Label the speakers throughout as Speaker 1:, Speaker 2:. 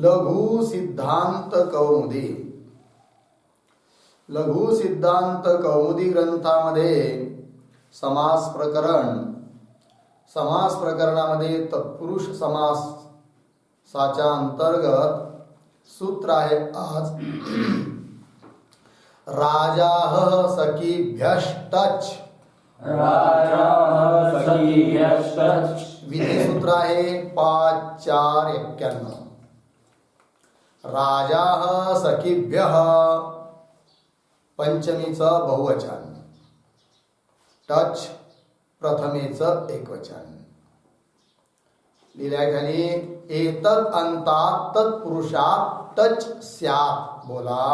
Speaker 1: लघु सिद्धांत कौमुदी. लघु सिद्धांत कौमुदी ग्रंथामध्ये समास प्रकरणामध्ये तत्पुरुष समासाच्या अंतर्गत सूत्र आहे आज. राजाः सखीभ्यश्टच. विधी सूत्र आहे 5-4-91. राजाः सखीभ्यः पंचमीचं बहुवचन, टच प्रथमेचं एकवचन. लिहिलाय खाली एतत् अंतात तत्पुरुषात टच स्यात्. बोला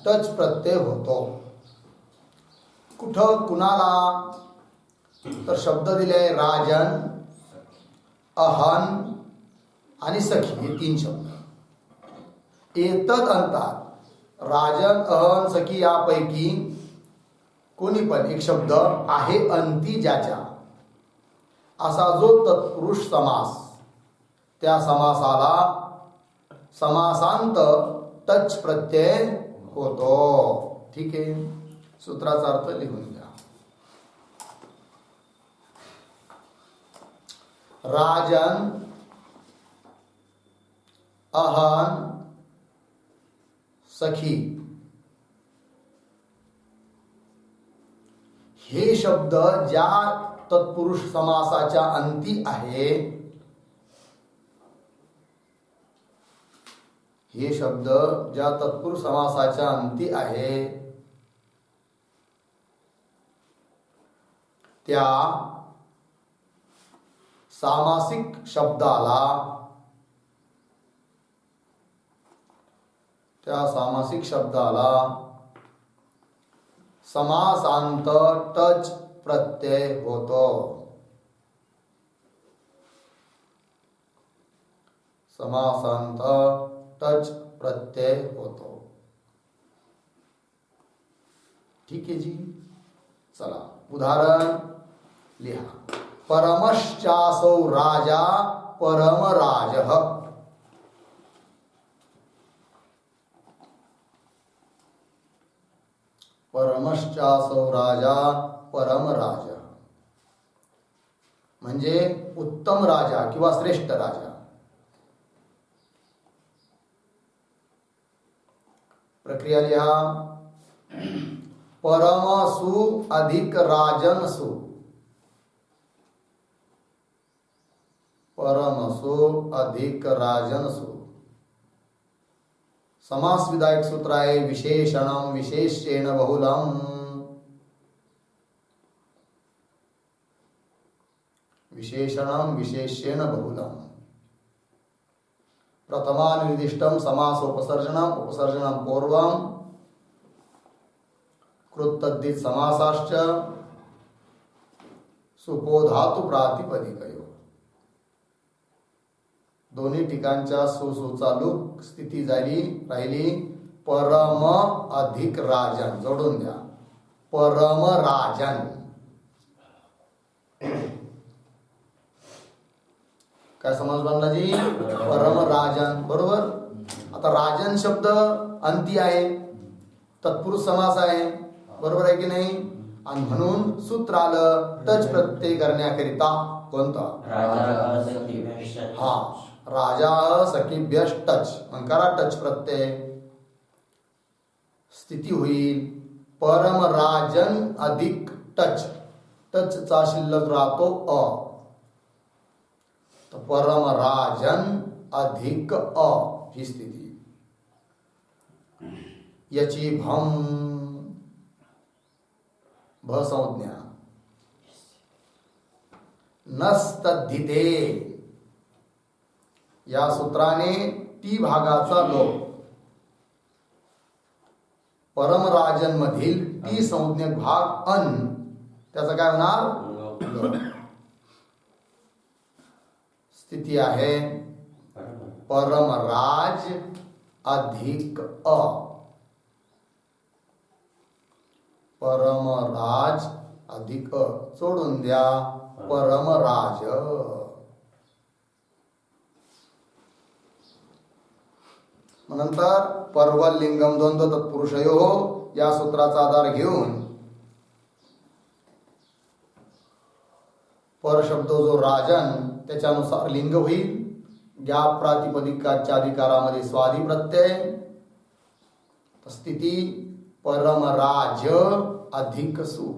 Speaker 1: टच प्रत्यय होतो. कुठं कुणाला तर शब्द दिले राजन, अहन आणि सखी हे 3 शब्द. एतत् अंतात राजन, अहन, सखी यापैकी कोणी पण एक शब्द आहे अंती ज्याच्या, असा जो तत्पुरुष समास, त्या समासाला समासांत टच प्रत्यय होतो. ठीक आहे, सूत्राचा अर्थ लिहून घ्या. राजन, अहन, सखी हे शब्द ज्या तत्पुरुष समासाच्या अंती आहे, हे शब्द ज्या तत्पुरुष समासाच्या अंती आहे त्या सामासिक शब्दाला, समासांत टच प्रत्यय होतो. समासांत टच प्रत्यय होतो. ठीक आहे जी. चला उदाहरण लिहा. परमश्चासौ राजा परमराजः. परमश्चासौ राजा परमराजः म्हणजे उत्तम राजा किंवा श्रेष्ठ राजा. प्रक्रिया लिहा. परमसु अधिक राजनसु. परमसु अधिक राजनसु. समास विधायक सूत्र आहे विशेषणम विशेष्येण बहुलम. विशेषणम विशेष्येण बहुलम. प्रथमानिर्दिष्टम समासोपसर्जनम उपसर्जनम पूर्वम कृत्तद्धित समासाश्च सुपो धातु प्रातिपदिकयो. दोन्ही ठिकाणच्या सु चालू स्थिती राहिली. परम अधिक राजन जोडून द्या. परम राजन. काय समज बनला जी? परम राजन. बरोबर. आता राजन शब्द अंती आहे, तत्पुरुष समास आहे, बरोबर आहे की नाही? आणि म्हणून सूत्र आलं टच प्रत्यय करण्याकरिता. कोणता? हा, राजा सखीभ्यश्च टच. करा टच प्रत्यय. स्थिती होईल परम राजन अधिक टच. टचचा शिल्लक राहतो अ. तर परम राजन अधिक अ ही स्थिती. याची भम भ संज्ञा. नस्तद्धिते या सूत्राने टी भागाचा लोप. परमराजन मधील टी संज्ञक भाग अन, त्याचा काय होणार? स्थिती आहे परमराज अधिक अ. परमराज अधिक सोडून द्या परमराज. नंतर पर्वल लिंगम द्वंद्व तत्पुरुषयो या सूत्राचा आधार घेऊन पर शब्द जो राजन त्याच्यानुसार लिंग होईल. ज्ञा प्रातिपदिकाच्या अधिकारामध्ये स्वादी प्रत्यय, स्थिती परमराज अधिक सु.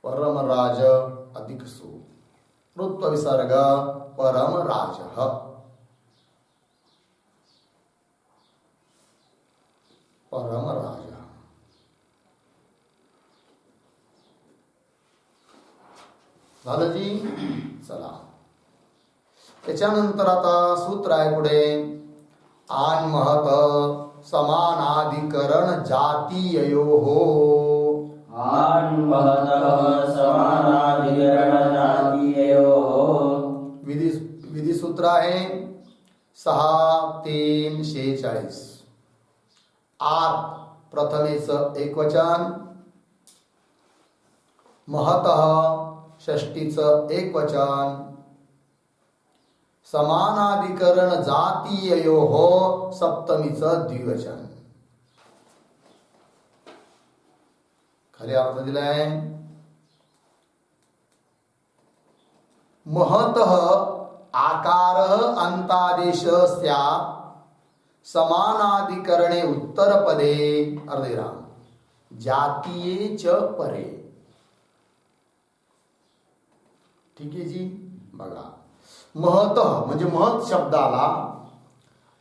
Speaker 1: परमराज अधिक सु. ऋत्व विसर्ग परमराज. परमराज झालं जी. चला त्याच्यानंतर आता सूत्र आहे पुढे. आन महत समानाधिकरण जातीयो हो.
Speaker 2: आन महत समानाधिकरण जातीयो हो.
Speaker 1: विधी सूत्र आहे 6:3:46. आत प्रथमेच एकवचन, महतः षष्टीचं एकवचन, समानाधिकरण जातीयो हो सप्तमीचं द्विवचन. खाली अर्थ दिलाय. महतः आकार अंतादेश स्यात् समानाधिकरणे उत्तरपदे अर्धविराम जातीये च परे. ठीक आहे जी. बघा महत म्हणजे महत शब्दाला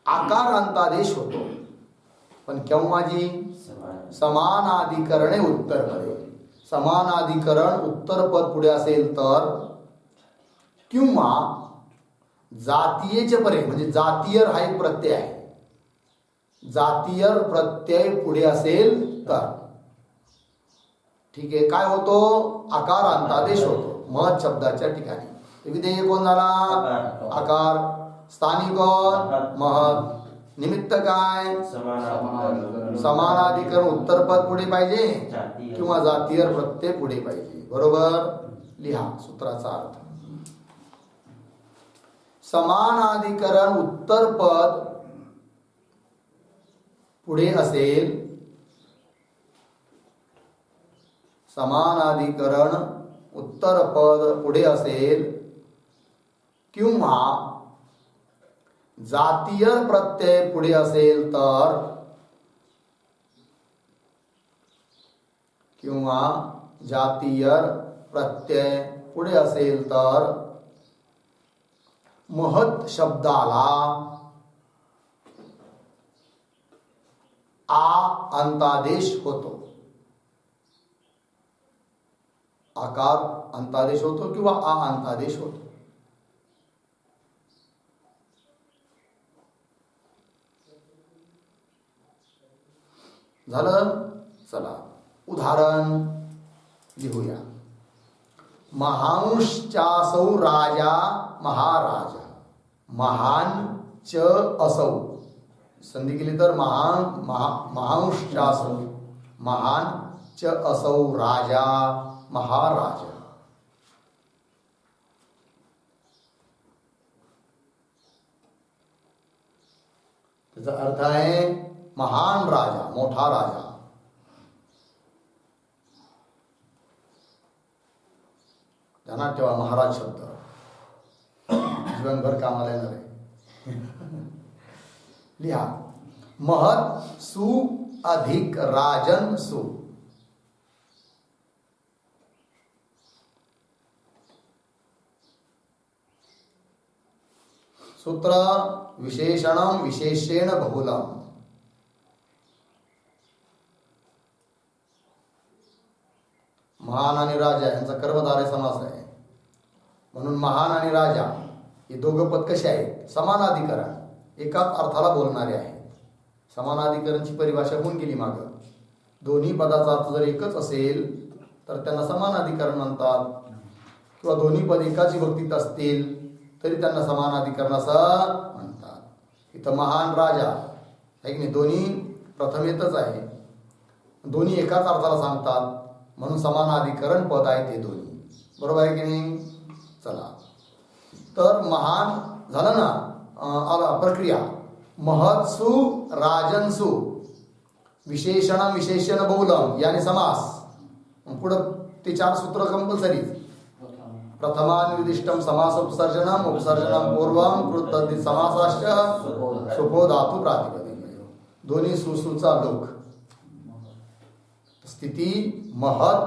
Speaker 1: आकार अंतादेश होतो, पण केव्हा जी समानाधिकरणे उत्तरपदे. समानाधिकरण उत्तरपद पुढे असेल तर, किंवा जातीयेचे परे म्हणजे जातीयर हा एक प्रत्यय आहे. जातीयर प्रत्यय पुढे असेल तर ठीक आहे. काय होतो? आकार अंतादेश होतो महत शब्दाच्या ठिकाणी. विधेय कोण झाला? आकार. स्थानिक महत. निमित्त काय? समानाधिकरण उत्तरपद पुढे पाहिजे किंवा जातीयर प्रत्यय पुढे पाहिजे. बरोबर लिहा सूत्राचा अर्थ. समानाधिकरण उत्तरपद पुढे असेल, समानाधिकरण उत्तरपद पुढे असेल किंवा जातीय प्रत्यय पुढे असेल तर, किंवा जातीय प्रत्यय पुढे असेल तर महत शब्दाला आ अंतादेश होतो. आकार अंतादेश होतो किंवा आ अंतादेश होतो. झालं. चला उदाहरण लिहूया. महांश्चासौ राजा महाराजा. महान च असौ संधी केली तर महांश्चासौ महान च असौ राजा महाराजा. त्याचा अर्थ आहे महान राजा, मोठा राजा. ध्यानात ठेवा महाराज शब्द जीवनभर कामाला येणार आहे. लिहा. महत सु अधिक राजन सु. सूत्र विशेषणम विशेषेण बहुलम. महान आणि राजा यांचा कर्मधारय समास आहे, म्हणून महान आणि राजा हे दोघं पद कसे आहेत? समानाधिकरण, एकाच अर्थाला बोलणारे आहेत. समानाधिकरणची परिभाषा होऊन गेली मागं. दोन्ही पदाचा अर्थ जर एकच असेल तर त्यांना समानाधिकरण म्हणतात, किंवा दोन्ही पद एकाच विभक्तीत असतील तरी त्यांना समानाधिकरण असं म्हणतात. इथं महान राजा आहे की नाही, दोन्ही प्रथमेतच आहे, दोन्ही एकाच अर्थाला सांगतात, म्हणून समानाधिकरण पद आहे ते दोन्ही. बरोबर आहे की नाही? चला तर महान झालं ना प्रक्रिया. महत्सु राजनसु विशेषण विशेषण बहुलम याने समास. पुढं ते 4 सूत्र कंपल्सरी. प्रथमान्विदिष्टम समास उपसर्जनम उपसर्जनम पूर्वम कृत समासाश्च सुपो धातु प्रातिपदिक. दोन्ही सुसूचा लोक. स्थिती महत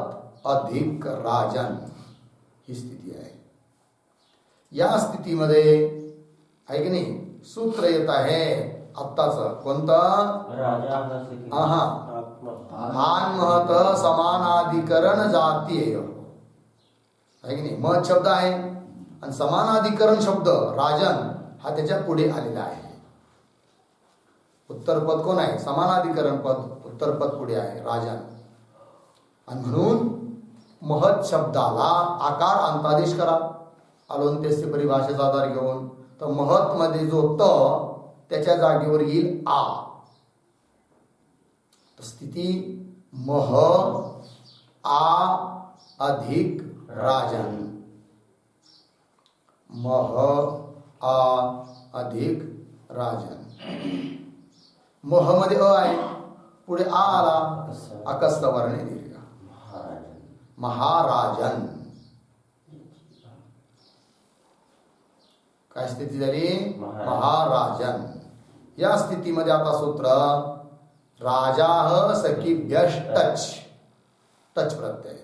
Speaker 1: अधिक राजन ही स्थिती आहे. या स्थितीमध्ये आहे की नाही सूत्र येत आहे आत्ताच. कोणतं? आन महत समानाधिकरण जातीय आहे की नाही. महत शब्द आहे आणि समानाधिकरण शब्द राजन हा त्याच्या पुढे आलेला आहे. उत्तरपद कोण आहे? समानाधिकरण पद उत्तरपद पुढे आहे राजन. आणि म्हणून महत शब्दाला आकार अंतादेश करा अलोंतेस्य परिभाषेचा आधार घेऊन. तर महत मध्ये जो त त्याच्या जागेवर येईल आ. स्थिती मह आ अधिक राजन. मह आ अधिक राजन. मह मध्ये अ आहे, पुढे आ आला, अकस्त वर्णे दीर्घ. महाराजन. काय स्थिती झाली? महाराजन. या स्थितीमध्ये आता सूत्र राजाह सखीभ्यश्च टच. टच प्रत्यय.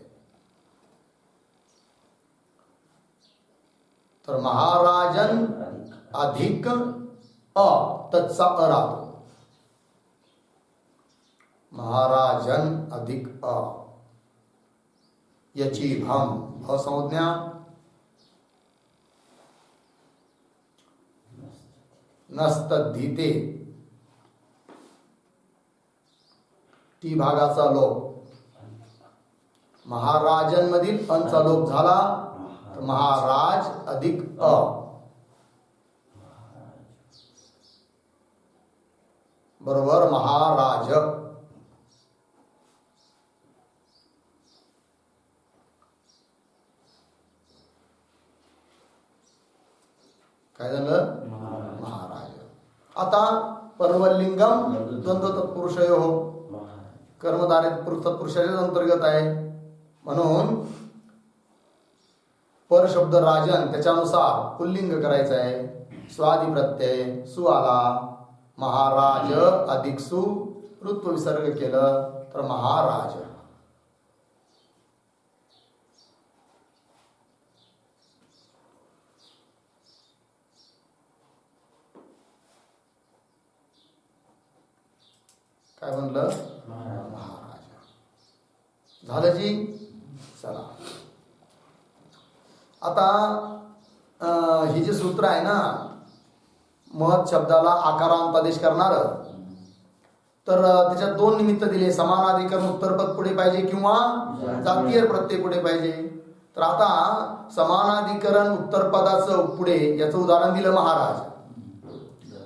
Speaker 1: तर महाराजन अधिक अ टचचा अ राहतो. महाराजन अधिक अ. याची भम असंज्ञा नस्तद्धीते टी भागाचा लोप. महाराजन मधील अंचा लोप झाला तर महाराज अधिक अ. बरोबर महाराज. काय झालं? महाराज. आता परवलिंगम द्वंद्व तत्पुरुषयो कर्मधारे तत्पुरुषाच्या अंतर्गत आहे. म्हणून पर शब्द राजन त्याच्यानुसार पुल्लिंग करायचं आहे. स्वादि प्रत्यय सु आला, महाराज अधिक सु ऋत्व विसर्ग केलं तर महाराज. काय म्हणलं? महाराज. झालं जी. चला आता ही जे सूत्र आहे ना महत शब्दाला आकारांतादेश करणार, तर त्याच्यात 2 निमित्त दिले. समानाधिकरण उत्तरपद पुढे पाहिजे किंवा जातीय प्रत्यय पुढे पाहिजे. तर आता समानाधिकरण उत्तरपदाचं पुढे याचं उदाहरण दिलं महाराज.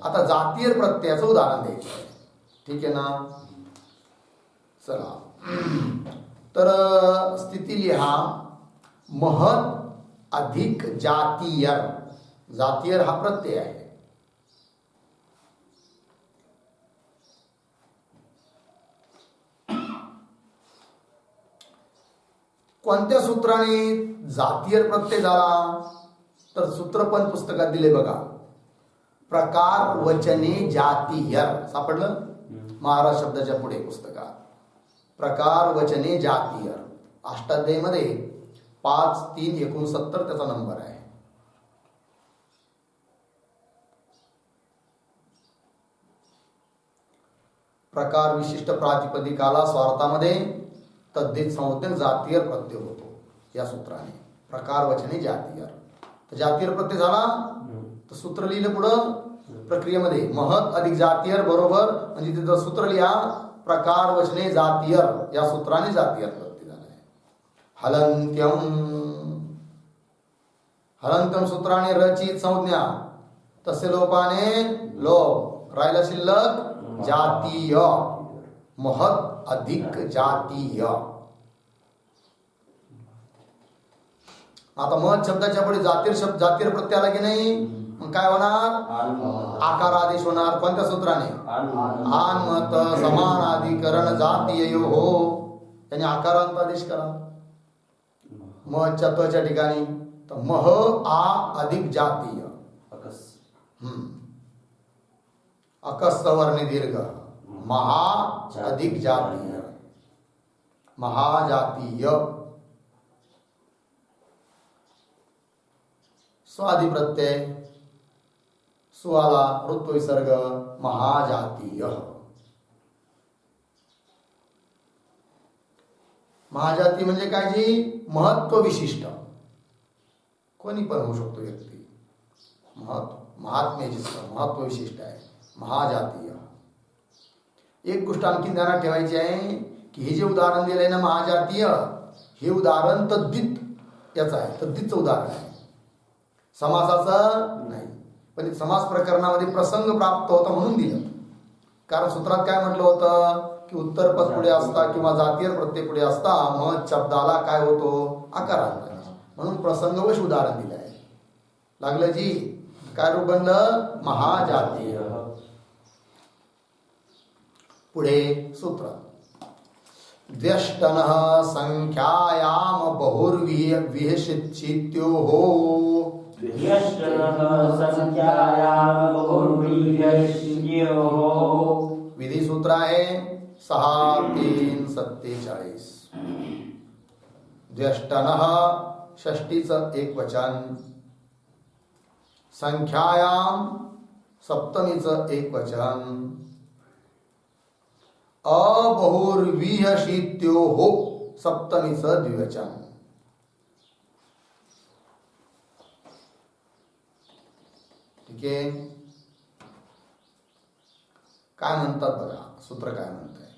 Speaker 1: आता जातीय प्रत्ययाचं उदाहरण द्यायचं. ठीक आहे ना. चला तर स्थिती लिहा. महत अधिक जातीय. जातीय हा प्रत्यय आहे. कोणत्या सूत्राने जातीय प्रत्यय झाला? तर सूत्र पण पुस्तकात दिले बघा. प्रकार वचने जातीय. सापडलं? महाराज शब्दाच्या पुढे पुस्तकात प्रकार वचने जातीय. अष्टाध्यायी मध्ये 5369 त्याचा नंबर आहे. प्रकार विशिष्ट प्रातिपदिकाला स्वार्थामध्ये तद्धित संज्ञक जातीय प्रत्यय होतो या सूत्राने. प्रकार वचने जातीय. तर जातीय प्रत्यय झाला तर सूत्र लिहिलं पुढं प्रक्रियेमध्ये महत अधिक जातीय बरोबर. म्हणजे तिथं सूत्र लिहा प्रकार वचने जातीय. या सूत्राने जातीय प्रत्यय झाला आहे. हलंत्यम. हलंत्यम सूत्राने रचित संज्ञा तसे लोपाने लोप राहिला शिल्लक जातीय. महत अधिक जातीय. आता मत शब्दाच्या पुढे जातीय प्रत्यय आला की नाही, मग काय होणार? आकार आदेश होणार. कोणत्या सूत्राने? आन्मत समानाधिकरण जातीय हो, त्याने आकारांत आदेश करा. मच्या तच्या ठिकाणी तर मह आ अधिक जातीय, अकस्त वर्णी दीर्घ, महा अधिक जातीय, महाजातीय. स्वादि प्रत्यय सुआला ऋत्व विसर्ग महाजातीय. महाजाती म्हणजे काय जी महत्व विशिष्ट, कोणी पण होऊ शकतो व्यक्ती, महात्म्याची महत्व विशिष्ट आहे महाजातीय. एक गोष्ट आणखी ध्यानात ठेवायची आहे की हे जे उदाहरण दिलंय ना महाजातीय, हे उदाहरण तद्धित याचं आहे, तद्धितचं उदाहरण आहे, समासाचं नाही. पण समास प्रकरणामध्ये प्रसंग प्राप्त होता म्हणून दिलं. कारण सूत्रात काय म्हटलं होतं की उत्तर पद पुढे असता किंवा जातीय प्रत्यय पुढे असता मग शब्दाला काय होतो? आकार आणला. म्हणून प्रसंगवश उदाहरण दिलं आहे. लागलं जी? काय रूप बनलं? महाजातीय. पुढे सूत्र द्व्यष्टनः संख्यायाम बहुर्विहशित्यो हो. विधी सूत्र आहे 6:3:47. द्व्यष्टनः षष्टीचं एक वचन, संख्यायाम सप्तमीचं एक वचन, अबहुर्विहशित्यो हो सप्तमीचं द्विवचन. ठीक आहे. काय म्हणतात बघा, सूत्र काय म्हणत आहे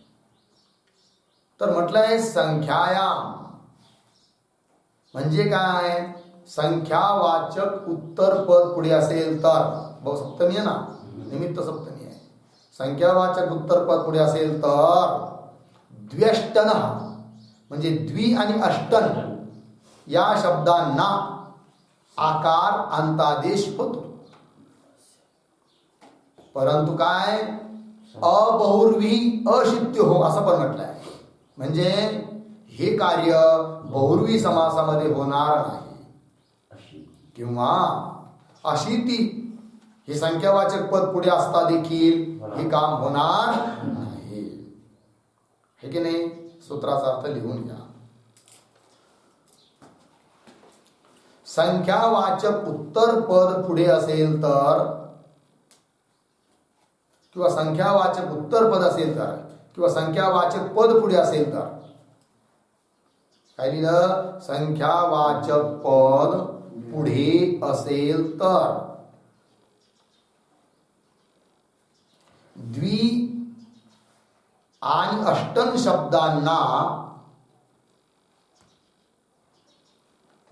Speaker 1: तर म्हटलंय संख्यायाम म्हणजे काय? संख्यावाचक उत्तर पद पुढे असेल तर, बहु सप्तमी आहे ना, निमित्त सप्तमी आहे, संख्यावाचक उत्तर पद पुढे असेल तर द्व्यष्टन म्हणजे द्वि आणि अष्टन या शब्दांना आकार अंतादेश होतो. परंतु काय? अबहुर्वी अशित्य हो असं पण म्हटलं आहे. म्हणजे हे कार्य बहुर्वी समासामध्ये होणार नाही, किंवा अशिती हे संख्यावाचक पद पुढे असता देखील हे काम होणार नाही. हे की नाही? सूत्राचा अर्थ लिहून घ्या. संख्यावाचक उत्तर पद पुढे असेल तर, किंवा संख्यावाचक उत्तर पद असेल तर, किंवा संख्यावाचक पद पुढे असेल तर, काय लिहिलं? संख्यावाचक पद पुढे असेल तर द्वि आणि अष्टन शब्दांना,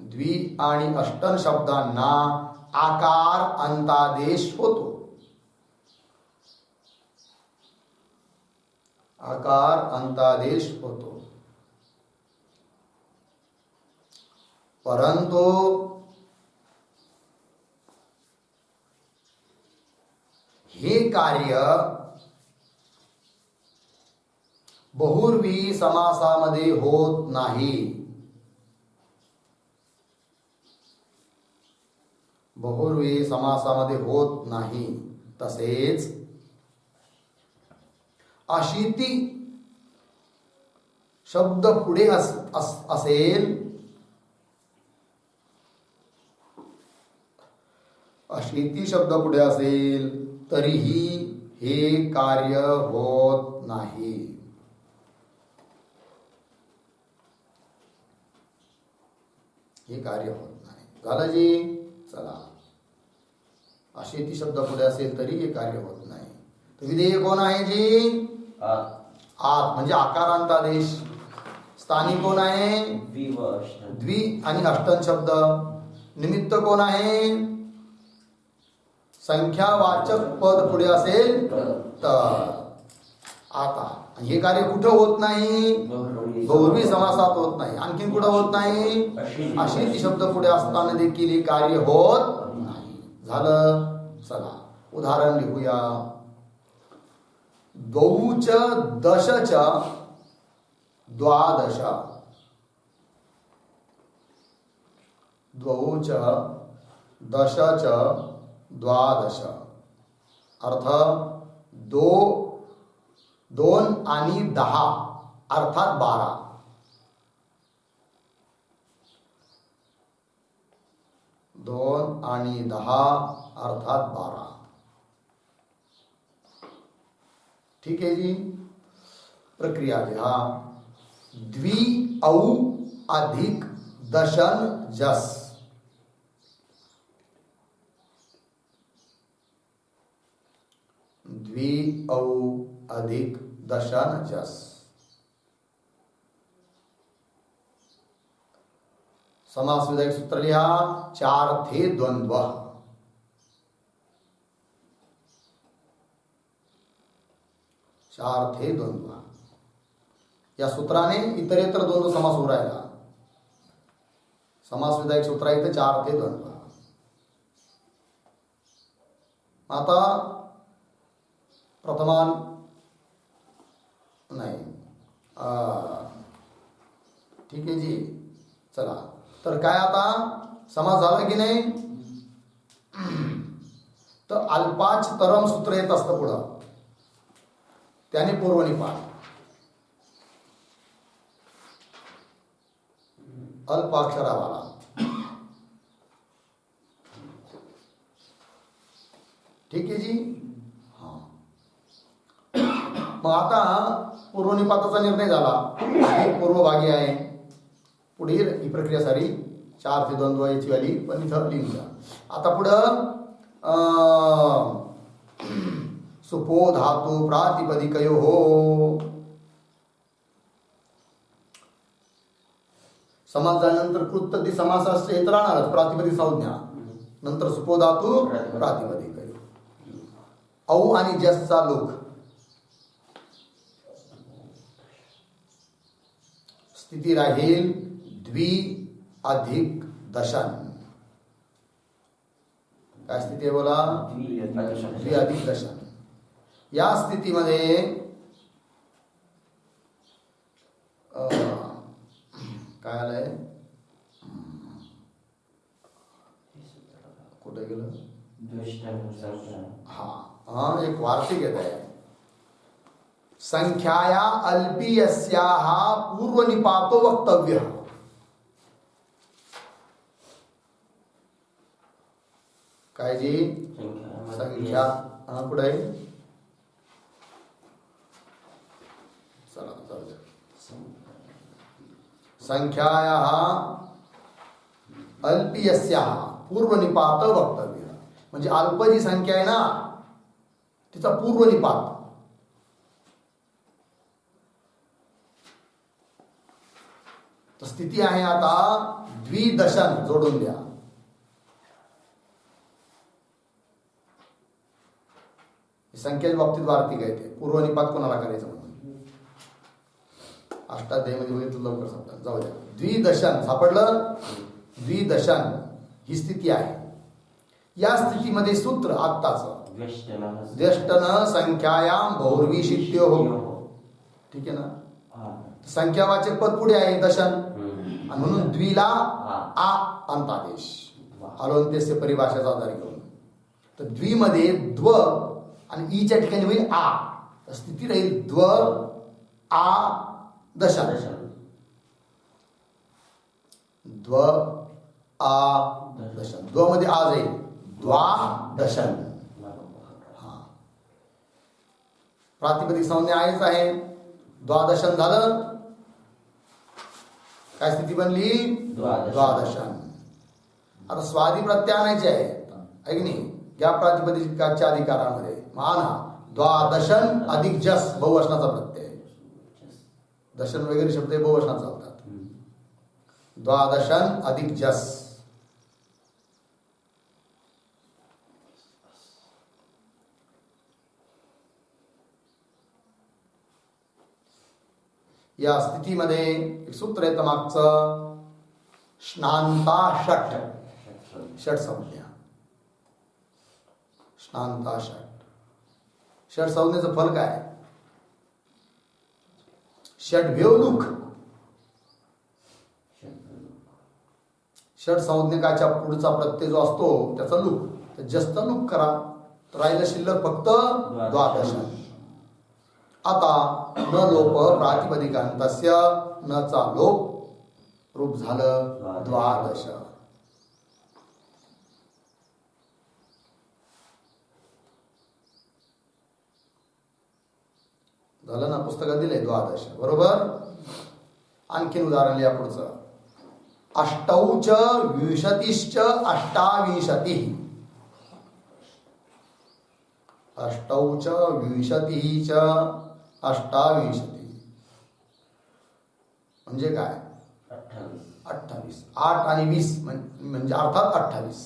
Speaker 1: द्वि आणि अष्टन शब्दांना आकार अंतादेश होतो. आकार अंतादेश होतो. परंतु हे कार्य बहुर्वी समासामध्ये होत नाही. बहुर्वी समासामध्ये होत नाही. तसेच अशिती शब्द पुढे असेल, अशिती शब्द पुढे असेल तरीही हे कार्य होत नाही. हे कार्य होत नाही. झालं जी? चला, अशिती शब्द पुढे असेल तरी हे कार्य होत नाही. तर विधेय कोण आहे जी? आत म्हणजे आकारांतादेश. स्थानी कोण आहे? द्वि आणि अष्टन शब्द. निमित्त कोण आहे? संख्यावाचक पद पुढे असेल तर. आता आणि हे कार्य कुठं होत नाही? बहुव्रीही समासात होत नाही. आणखीन कुठं होत नाही? अशी शब्द पुढे असताना देखील हे कार्य होत नाही. झालं. चला उदाहरण लिहूया. द्वौच दशच द्वादश. द्वौच दशच द्वादश. अर्थ दोन आणि 10 अर्थात 12. दोन आणि 10 अर्थात 12. ठीक आहे जी. प्रक्रिया लिहा. द्वि औ अधिक दशन जस. द्वि औ अधिक दशन जस. समास विधायक सूत्र लिहा. चार्थे द्वंद्व. चार्थे द्वंद्व या सूत्राने इतरेतर द्वंद्व समास होऊ राहिला. समास विधायक सूत्र इथं चार्थे द्वंद्व. आता प्रथमान नाही. ठीक आहे जी. चला तर काय आता समास झाला की नाही? तर अल्पाच तरम सूत्र येत असतं पुढं. त्याने पूर्वनिपात. अल्पाक्षरावाला. ठीक आहे जी. हा. मग आता पूर्वनिपाताचा निर्णय झाला. हे पूर्वभागी आहे. पुढील ही प्रक्रिया सारी 4 ते द्वंद्व याची वाली पण इथं लिहून द्या. आता पुढं सुपो धातू प्रातिपदिकयो हो. समास झाल्यानंतर कृतदी समासास येत राहणारच प्रातिपदिक संज्ञा. नंतर सुपो धातू प्रातिपदिकयो. औ आणि जसचा लोक. स्थिती राहील द्वि अधिक दशन. काय स्थिती आहे बोला? द्वि अधिक दशन. या स्थितीमध्ये काय आलंय? कुठे गेलं? हा एक वार्तिक येत आहे. संख्याया अल्पीयस्याः पूर्वनिपातो वक्तव्य. काय जी? संख्या कुठे आहे? चला संख्यायाः अल्पीयस्याः पूर्वनिपात वक्तव्य. म्हणजे अल्प जी संख्या आहे ना तिचा पूर्वनिपात. तर स्थिती आहे आता द्विदशन जोडून द्या. संख्येच्या बाबतीत वार्तिक आहे ते. पूर्वनिपात कोणाला करायचं म्हणून अष्टाध्यायीमध्ये बघितलं. लवकर समजा जाऊ द्या. द्विदशन सापडलं. द्विदशन ही स्थिती आहे. या स्थितीमध्ये सूत्र आत्ताच द्यष्टन संख्यायाम बहुर्वी शिट्यो हो. ठीक आहे ना. संख्यावाचक पद पुढे आहे दशन आणि म्हणून द्विला आ अंतादेश अलोंत्यस्य परिभाषेचा आधार घेऊन. तर द्विमध्ये द्व आणि ईच्या ठिकाणी होईल आ. तर स्थिती राहील द्व आ दशन. द्व आ दशन. द्व मध्ये आ जाईल. द्वादशन. हा प्रातिपदिक संज्ञा आहेच आहे. द्वादशन झालं. काय स्थिती बनली? द्वादशन. आता स्वादी प्रत्यय आणायचे आहे की नाही या प्रातिपदिकाच्या अधिकारामध्ये. माना द्वादशन अधिक जस बहुवचनाचा प्रत्यय. दशन वगैरे शब्द बहुवचनात चालतात. द्वादशन अधिक जस. या स्थितीमध्ये एक सूत्र येतं मागचं, स्नांता षट, षट संज्ञा, स्नांता षट. षट संज्ञेचं फल काय? षड्भ्यो लुक. षट संज्ञकाच्या पुढचा प्रत्यय जो असतो त्याचा लुक, तर जास्त लुक करा, तर राहिलं शिल्लक फक्त द्वादश. आता न लोप प्रातिपदिकांतस्य, न चा लोप, रूप झालं द्वादश. झालं ना, पुस्तकात दिले द्वादश, बरोबर. आणखीन उदाहरण लिहा पुढचं, अष्टौच विंशतिश्च अष्टाविंशति. अष्टौच विंशतिः च अष्टाविंशति म्हणजे काय? 28. 8 आणि 20 म्हणजे अर्थात 28.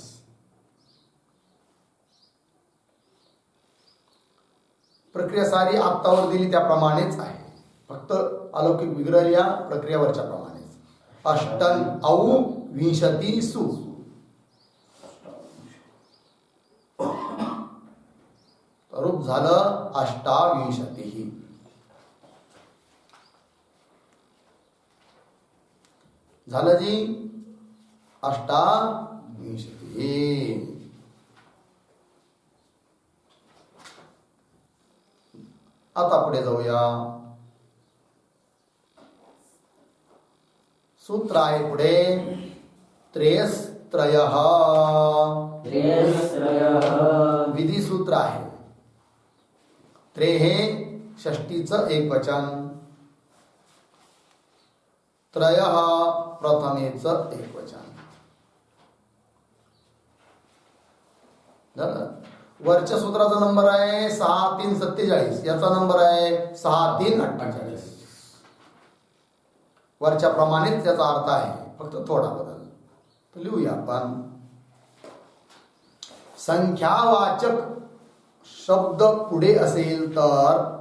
Speaker 1: प्रक्रिया सारी आत्तावर दिली त्याप्रमाणेच आहे, फक्त अलौकिक विग्रह या प्रक्रियावरच्या प्रमाणेच. अष्टन औ विंशतिसु, रूप झालं अष्टाविंशतिः. झालं जी अष्टाविंशतिः. आता पुढे जाऊया. सूत्र आहे पुढे, त्रेयस्त्रयः. विधी सूत्र आहे. त्रे हे षष्टीचं एक वचन, त्रयः प्रथमेचं एक वचन. झालं. वरच्या सूत्राचा नंबर आहे 6347, याचा नंबर आहे 6348. वरच्या प्रमाणेच त्याचा अर्थ आहे, फक्त थोडा बदल. तर लिहूया आपण. संख्यावाचक शब्द पुढे असेल तर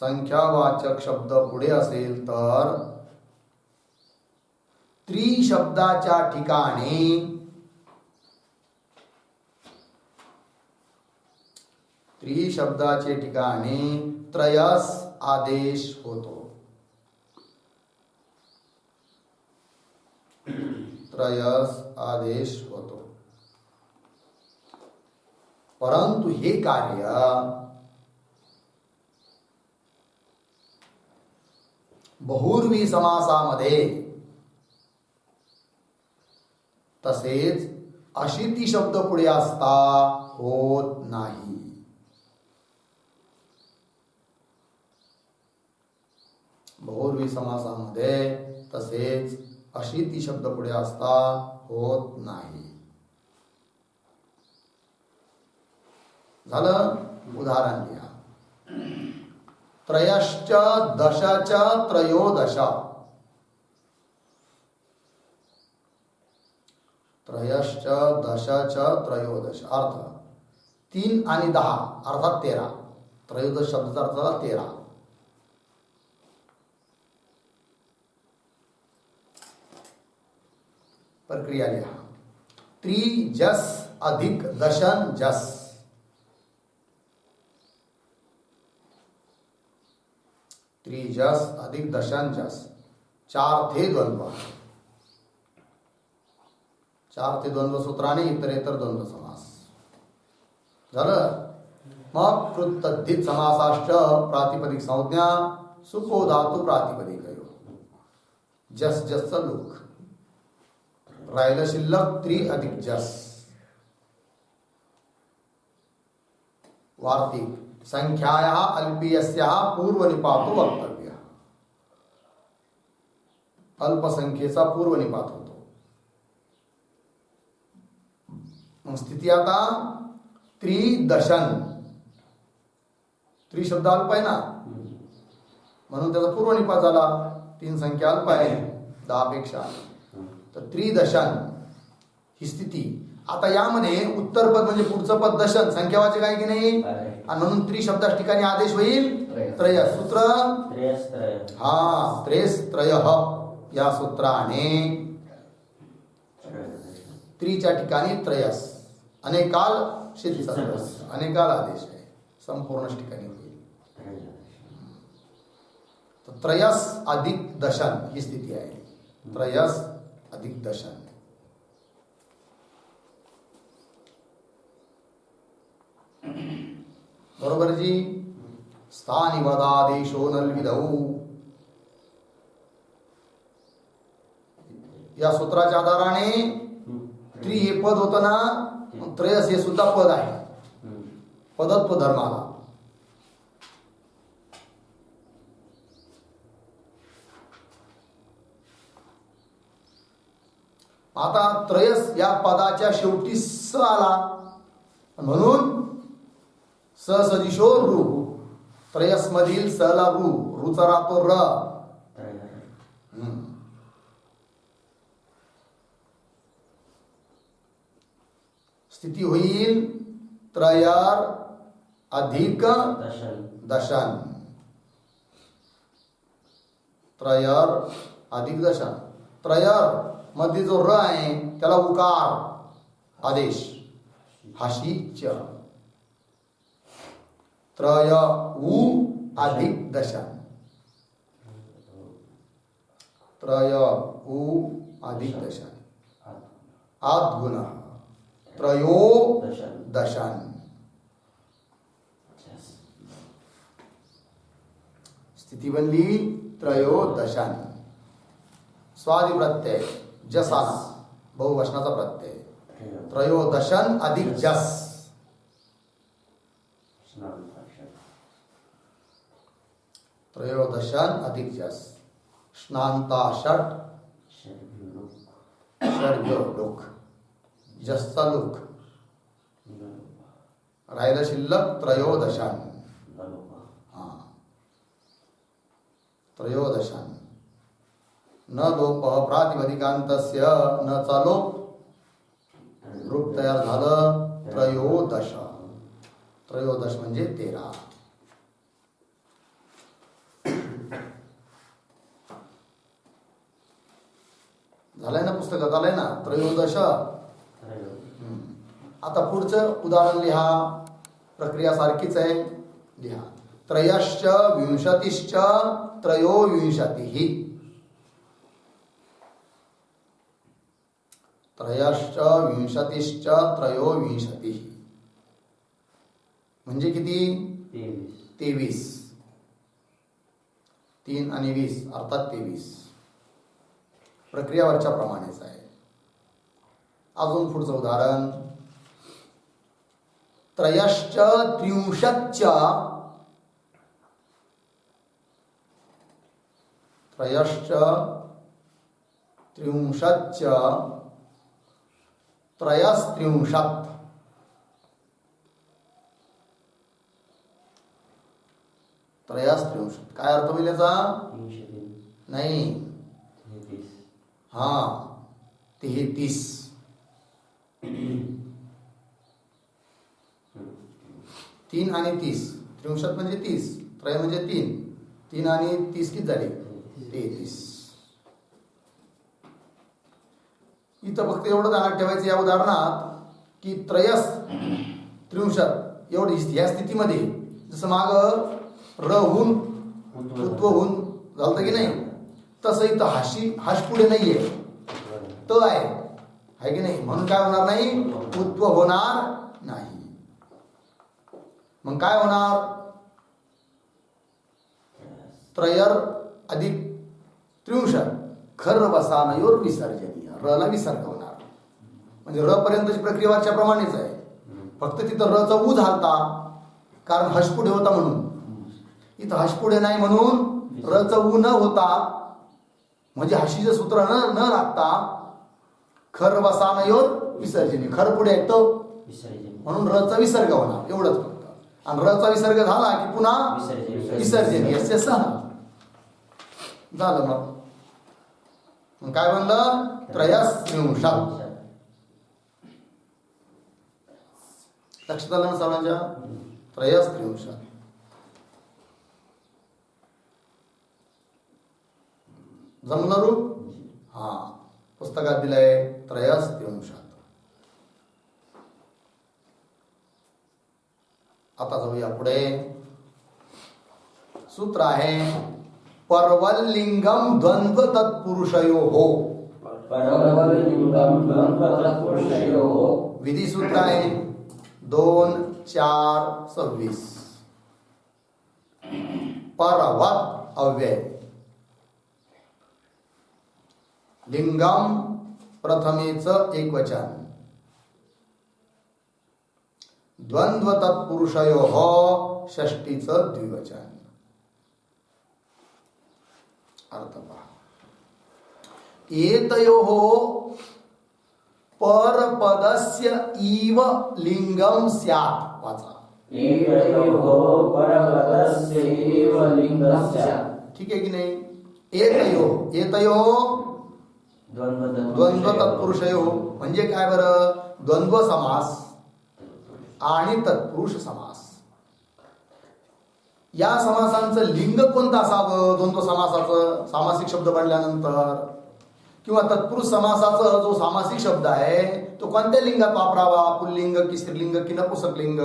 Speaker 1: संख्यावाचक शब्द पुढे असेल तर त्रिशब्दाच्या ठिकाणी त्रिशब्दाचे ठिकाणी त्रयस आदेश होतो. त्रयस आदेश होतो. परंतु हे कार्य बहुर्वी समासामध्ये तसेच अशिती शब्द पुढे असता होत नाही. बहुर्वी समासामध्ये तसेच अशिती शब्द पुढे असता होत नाही. झालं. उदाहरण घ्या. त्रयश्च दशच त्रयोदश. त्रयश्च दशच त्रयोदश अर्थ 3 आणि 10 अर्थात 13. त्रयोदश शब्दाचा अर्थ झाला 13. प्रक्रिया लिहा. त्रिजस अधिक दशन जस. त्रिजस अधिक दशन जस. 4 थे द्वंद्व. 4 थे द्वंद्व सूत्राने इतरेतर द्वंद्व समास. झालं. मग कृतद्धित समासाष्ट प्रातिपदिक संज्ञा सुपो धातू प्रातिपदिक. जस जस लुक. राहिलं शिल्लक त्रि अधिक जस. वार्तिक संख्याया अल्पीयस्याः पूर्वनिपातो वक्तव्य. अल्पसंख्येचा पूर्वनिपात होतो. मग स्थिती आता त्रिदशन. त्रि शब्द अल्प आहे ना, म्हणून त्याचा पूर्वनिपात झाला. 3 संख्या अल्प आहे 10 पेक्षा. तर त्रिदशन ही स्थिती. आता यामध्ये उत्तर पद म्हणजे पुढचं पद दशन संख्यावाचक आहे की नाही, आणि म्हणून त्रिशब्दाच्या ठिकाणी आदेश होईल त्रयस. सूत्र हा त्रेस्त्रयः या सूत्राने त्रीच्या ठिकाणी त्रयस, अनेकाल सिद्ध अनेकाल आदेश आहे, संपूर्ण ठिकाणी होईल. तर त्रयस अधिक दशन ही स्थिती आहे. त्रयस अधिक दशन. बरोबर जी. स्थानिवदादेशो नल्विदौ या सूत्राच्या आधाराने त्रि हे पद होतं ना, त्रयस हे सुद्धा पद आहे. पदत्व धर्माला आता त्रयस या पदाच्या शेवटी स आला, म्हणून स सदिशो रु. त्रयस मधील स ला रु, रुचा राहतो र. स्थिती होईल त्रयर अधिक दशन. त्रयर अधिक दशन. त्रयर मध्ये जो र आहे त्याला उकार आदेश हाशीच. त्रय उ अधिक दशन. त्रय उ अधिक दशन. आद्गुण त्रयो दशन. स्थिती बनली त्रयो दशन. स्वादि प्रत्यय जसाना बहुवचनाचा प्रत्यय. त्रयोदशन अधिक जस. त्रयोदशन अधिक जस. स्नांता षट षड्य लोक. जसचा लोक राहिलं शिल्लक त्रयोदशन. त्रयोदशन. न लोप प्रातिपदिकांतस्य न चा लोप. रूप तयार झालं त्रयोदश. त्रयोदश म्हणजे 13. झालंय ना, पुस्तकात आलंय ना त्रयोदश. आता पुढचं उदाहरण लिहा. प्रक्रिया सारखीच आहे, लिहा. त्रयश्च विंशतिश्च त्रयोविंशतिः. त्रयश्च विंशतिश्च त्रयोविंशतिः म्हणजे किती? 23. 3 आणि 20 अर्थात 23. प्रक्रियावरच्या प्रमाणेच आहे. अजून पुढचं उदाहरण. त्रयश्च त्रिंशच्च. त्रयश्च त्रिंशच्च त्रयस्त्रिंशत्. त्रयस्त्रिंशत् काय अर्थ होईल याचा? नाही, हा 33. 3 आणि 30. त्रिंशत् म्हणजे 30. त्रय म्हणजे 3. 3 आणि 30 किती झाले? 33. इथं फक्त एवढं ध्यानात ठेवायचं या उदाहरणात की त्रयस त्रिंशत् एवढी ह्या स्थितीमध्ये जसं माग र होऊन उत्व होऊन झालं की नाही, तसं इथं हाश पुढे नाहीये, त आहे की नाही. म्हणून काय होणार नाही? उत्व होणार नाही. मग काय होणार? त्रयर अधिक त्रिंशत् खर बसानयोर विसर्जनीय. रला विसर्ग होणार. म्हणजे र पर्यंतची प्रक्रियेवरच्या प्रमाणेच आहे, फक्त तिथं रचा ऊ झालता कारण हश पुढे होता म्हणून. इथं हश पुढे नाही म्हणून रचा ऊ न होता, म्हणजे हशीचं सूत्र न लागता खर बसानयोर विसर्जनीय. खर पुढे आहे तो म्हणून रचा विसर्ग होणार, एवढंच फक्त. आणि रचा विसर्ग झाला की पुन्हा विसर्जनीय असे सह झालं. मग काय म्हणलं? त्रयस्त्रिंशत्. लक्षात आलं ना सर्वांच्या? त्रयस्त्रिंशात. जमलं रूप? हा, पुस्तकात दिलंय त्रयस्त्रिंशात. आता जाऊया पुढे. सूत्र आहे परवल्लिंगम द्वंद्व तत्पुरुषयोः.
Speaker 2: परवल्लिंगम द्वंद्व तत्पुरुषयोः.
Speaker 1: विधी सूत्र आहे 2-4-26. परवत अव्यय, लिंगम प्रथमेचं एकवचन, द्वंद्व तत्पुरुषयोः षष्टीचं द्विवचन. अर्थ पहा. एतयोः परपदस्य इव लिंगम स्यात्. वाचा.
Speaker 2: एतयोः परपदस्य इव लिंगम स्यात्.
Speaker 1: ठीक आहे की नाही? एतयोः, एतयोः द्वंद्व तत्पुरुषयोः म्हणजे काय बरं? द्वंद्व समास आणि तत्पुरुष समास. या समासांचं लिंग कोणतं असावं? द्वंद्व समासाचं सामासिक शब्द बनल्यानंतर, किंवा तत्पुरुष समासाचा जो सामासिक शब्द आहे तो कोणत्या लिंगात वापरावा? पुल्लिंग की स्त्रीलिंग की नपुंसक लिंग?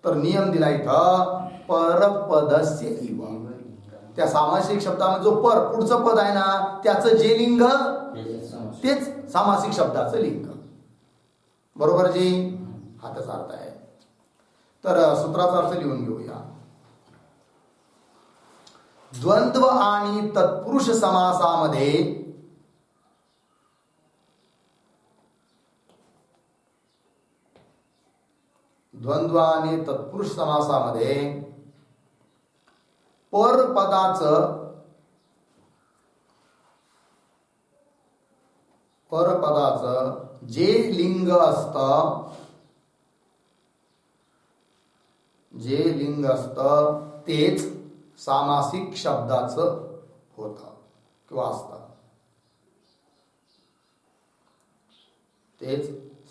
Speaker 1: तर नियम दिला इथं परपदस्य इव. त्या सामासिक शब्दामध्ये जो पर पुढचं पद आहे ना त्याचं जे लिंग तेच सामासिक शब्दाचं लिंग. बरोबर जी? हा त्याचा अर्थ आहे. तर सूत्राचा अर्थ लिहून घेऊया. द्वंद्व आणि तत्पुरुष समासामध्ये द्वंद्व आणि तत्पुरुष समासामध्ये परपदाचं जे लिंग असतं, तेच सामासिक शब्दाचं होतं किंवा असतं. तेच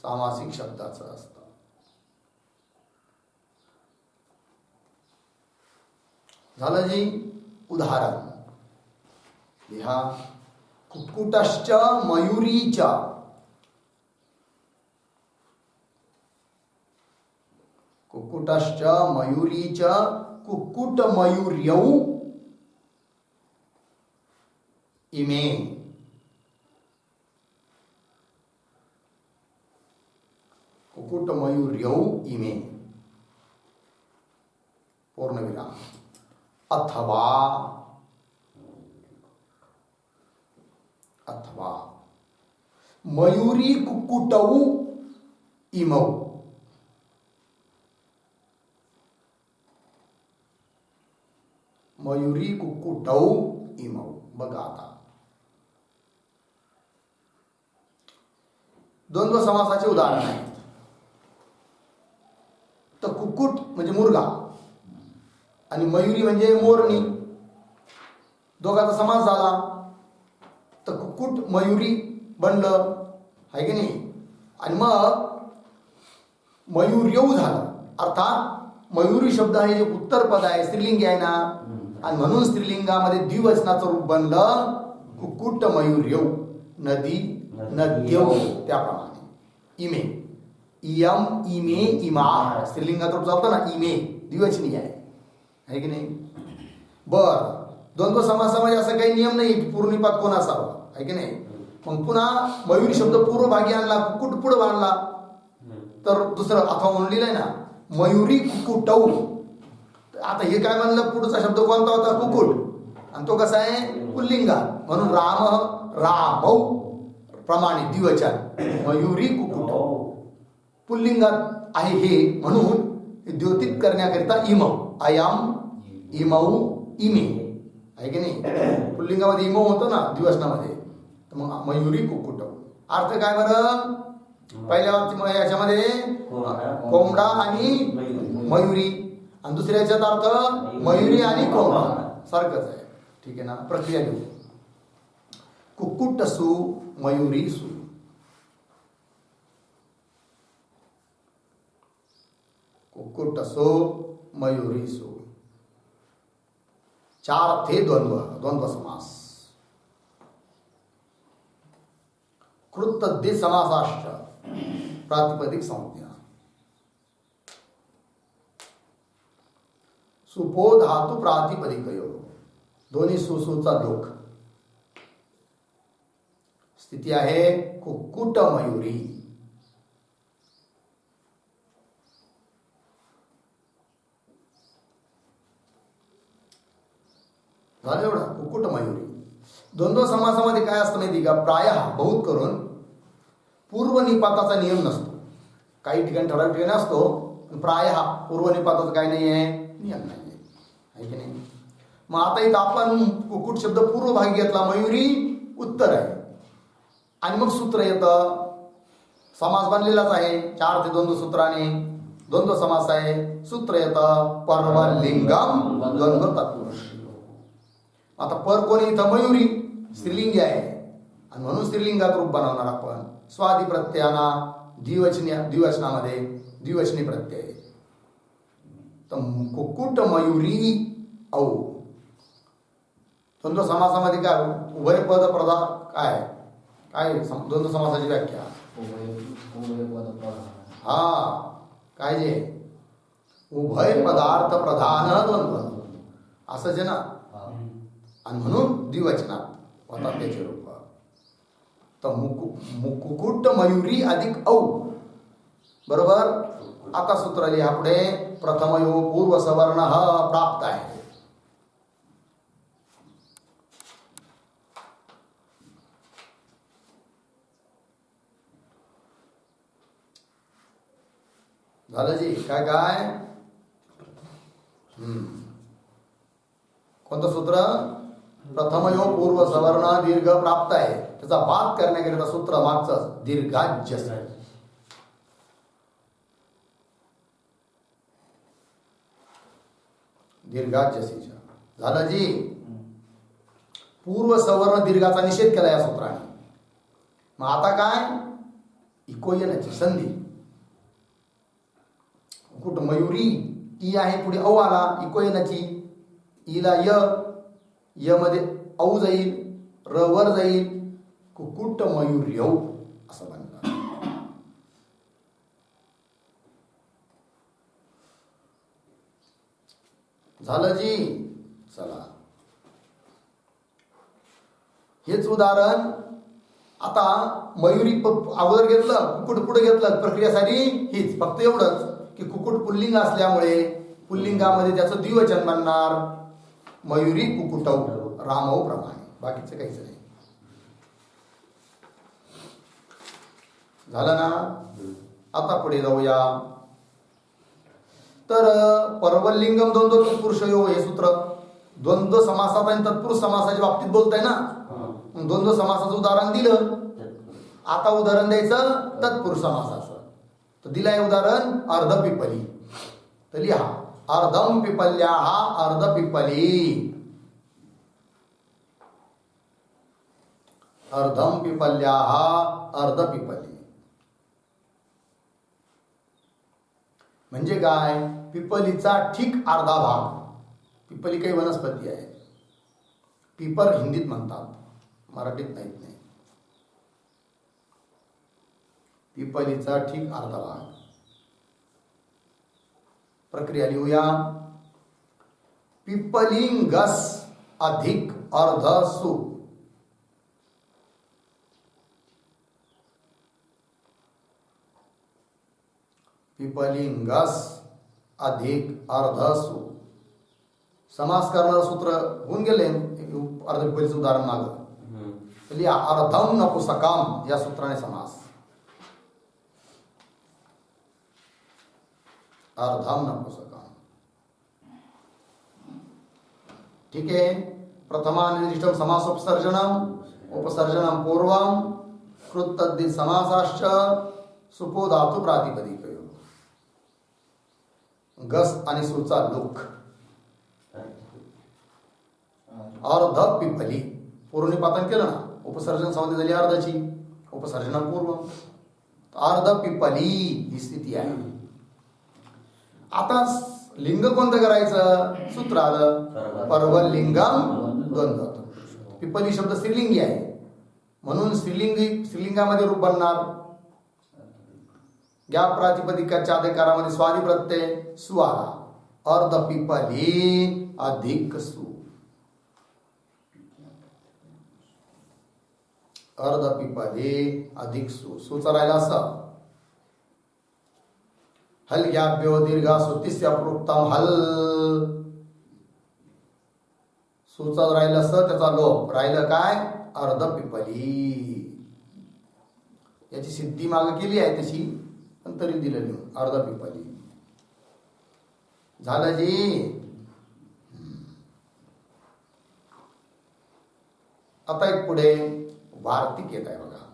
Speaker 1: सामासिक शब्दाचं असतं. झालं जी? उदाहरण लिहा. कुक्कुटश्च मयूरीच. कुक्कुटश्च मयूरीच कुक्कुट मयूर्यौ इमे. कुक्कुट मयूर्यौ इमे पूर्णविराम. अथवा मयूरी कुक्कुटौ इमौ. मयूरी कुक्कुटौ इमौ. बघा आता द्वंद्व समासाचे उदाहरण आहेत. तर कुक्कुट म्हणजे मुर्गा आणि मयुरी म्हणजे मोरणी. दोघांचा समास झाला तर कुक्कुट मयुरी बनलं, आहे की नाही? आणि मग मयूर्यौ झालं. अर्थात मयुरी शब्द हे जे उत्तर पद आहे स्त्रीलिंगी आहे ना, आणि म्हणून स्त्रीलिंगामध्ये द्विवचनाचं रूप बनलं कुक्कुट मयूर्यौ. नदी नद्यौ त्याप्रमाणे. इमे इयम इमे इमा स्त्रीलिंगाचं रूप चालतं ना. इमे द्विवचनी आहे की नाही? बर, द्वंद्व समासामध्ये असं काही नियम नाही पूर्णिपात कोण असावं, आहे की नाही? मग पुन्हा मयुरी शब्द पूर्वभागी आणला, कुक्कुट पुढे बांधला, तर दुसरं अथवा म्हणून लिहिलंय ना मयुरी कुक्कुटौ. आता हे काय म्हणलं? पुढचा शब्द कोणता होता? कुक्कुट. आणि तो कसा आहे? पुल्लिंगात. म्हणून रामौ प्रमाणे द्विवचन मयुरी कुक्कुटौ. पुल्लिंगात आहे हे म्हणून द्योतित करण्याकरिता इमौ. अयम इमौ इमे, आहे की नाही? पुल्लिंगामध्ये इमौ होतं ना द्विवचनामध्ये. तर मग मयुरी कुक्कुटौ. अर्थ काय बरं? पहिल्या याच्यामध्ये कोंबडा आणि मयुरी, आणि दुसऱ्या याच्यात अर्थ मयुरी आणि कोंबडा सारखंच आहे. ठीक आहे ना? प्रक्रिया घेऊ. कुक्कुटसु मयुरीसु. कुक्कुटसो मयुरीसो. चार थे द्वंद्व समास. कृतद्धी समासाश्च प्रातिपदिक संज्ञा. सुपो धातू प्रातिपदिकयो. दोन्ही सुसूचा लोक. स्थिती आहे कुक्कुट मयुरी. झालं एवढं. कुक्कुट मयुरी. द्वंद्व समासामध्ये काय असतं माहिती का? प्रायः बहुत करून पूर्व निपाताचा नियम नसतो. काही ठिकाणी ठराविक ठिकाणी असतो, पण प्रायः पूर्व निपाताचा काही नाही आहे, नियम नाही आहे की नाही. मग आता इथं आपण कुक्कुट शब्द पूर्व भागी घेतला, मयुरी उत्तर आहे, आणि मग सूत्र येतं. समास बनलेलाच आहे, 4 ते द्वंद्व सूत्राने. द्वंद्व समास आहे, सूत्र येतं परवलिंगम द्वंद्व तत्पुरुष. आता पर कोणी इथं? मयुरी स्त्रीलिंगी आहे, आणि म्हणून स्त्रीलिंगात रूप बनवणार आपण. स्वादी प्रत्ययाना द्विवचनामध्ये द्विवचनी प्रत्यय. तर कुक्कुट मयुरी औ. द्वंद्व समासामध्ये काय? उभय पद प्रधान. काय काय द्वंद्व समासाची व्याख्या? हा काय जे उभय पदार्थ प्रधान द्वंद्व असं जे ना, आणि म्हणून द्विवचनात होतात त्याचे रूप. तर कुक्कुट मयुरी अधिक औ. बरोबर. आता सूत्र लिहा पुढे. प्रथमयो पूर्व सवर्ण प्राप्त आहे. झालं जी. काय काय कोणतं सूत्र? प्रथमयो पूर्व सवर्ण दीर्घ प्राप्त आहे. त्याचा बाद करण्याकरिता सूत्र मागचं दीर्घाज्यस. दीर्घाज्यसीच्या. झालं जी. पूर्व सवर्ण दीर्घाचा निषेध केला या सूत्राने. मग आता काय? इकोयनाची संधी. कुठं मयुरी ई आहे, पुढे औ आला, इकोयनाची. ईला य मध्ये औ जाईल, र वर जाईल, कुक्कुट मयुर्यौ असं बनलं. झालं जी. चला हेच उदाहरण. आता मयुरी अगोदर घेतलं, कुक्कुट पुढे घेतलं. प्रक्रिया सारी हीच, फक्त एवढंच की कुक्कुट पुल्लिंग असल्यामुळे पुल्लिंगामध्ये त्याचं द्विवचन बनणार. मयुरी कुक्कुटौ रामौ प्रमाणे. बाकीचं काहीच नाही. झालं ना. आता पुढे जाऊया. तर परवलिंगम द्वंद्व तत्पुरुषयो हे सूत्र द्वंद्व समासात आणि तत्पुरुष समासाच्या बाबतीत बोलताय ना. द्वंद्व समासाचं उदाहरण दिलं. आता उदाहरण द्यायचं तत्पुरुष समासाचं. तर दिलंय उदाहरण अर्ध पिपली. तर लिहा अर्धम पिपल्या हा अर्ध पिपली. अर्धम पिपल्या हा अर्ध पिपली म्हणजे काय? पिपलीचा ठीक अर्धा भाग. पिपली काही वनस्पती आहे. पिपर हिंदीत म्हणतात, मराठीत माहित नाही. पिपलीचा ठीक अर्धा भाग. प्रक्रिया लिहूया. पिपलिंगस अधिक अर्धसु. पिपलिंगस अधिक अर्धसु. समास करणारं सूत्र होऊन गेले. अर्ध पिपलीचं उदाहरण मागं अर्धम नपुसकम या सूत्राने समास. अर्धम नपुसकम. ठीक आहे. प्रथमानिर्दिष्टम समासोपसर्जनम उपसर्जनम पूर्वम कृतद्धित समासाश्च सुपो धातु प्रातिपदिकयो. गस आणि सुचा लोक. अर्ध पिपली पूर्वनिपातन केलं ना. उपसर्जन संबंधी झाली अर्धाची. उपसर्जन पूर्व. अर्ध पिपली ही स्थिती आहे. आता लिंग कोणतं करायचं? सूत्र आलं, पर्वलिंगम द्वंद्व तत्पुरुषयो. पिपली शब्द स्त्रीलिंगी आहे म्हणून स्त्रीलिंगामध्ये रूप बनणार. ज्ञा प्रातिपदिकाच्या अधिकारामध्ये स्वादी प्रत्यय सु आला. अर्ध पिपली अधिक सु. अर्ध पिपली अधिक सु. सुचा राहिला असं. हलग्याभ्यो दीर्घा सुतिस्य प्रोक्तम हल. सुचा राहिलं असं, त्याचा लोप राहिलं काय? अर्ध पिपली. याची सिद्धी माग केली आहे तशी, पण तरी दिलं लिहून अर्ध पिपली. झालं जी. आता एक पुढे वार्तिक येत आहे बघा.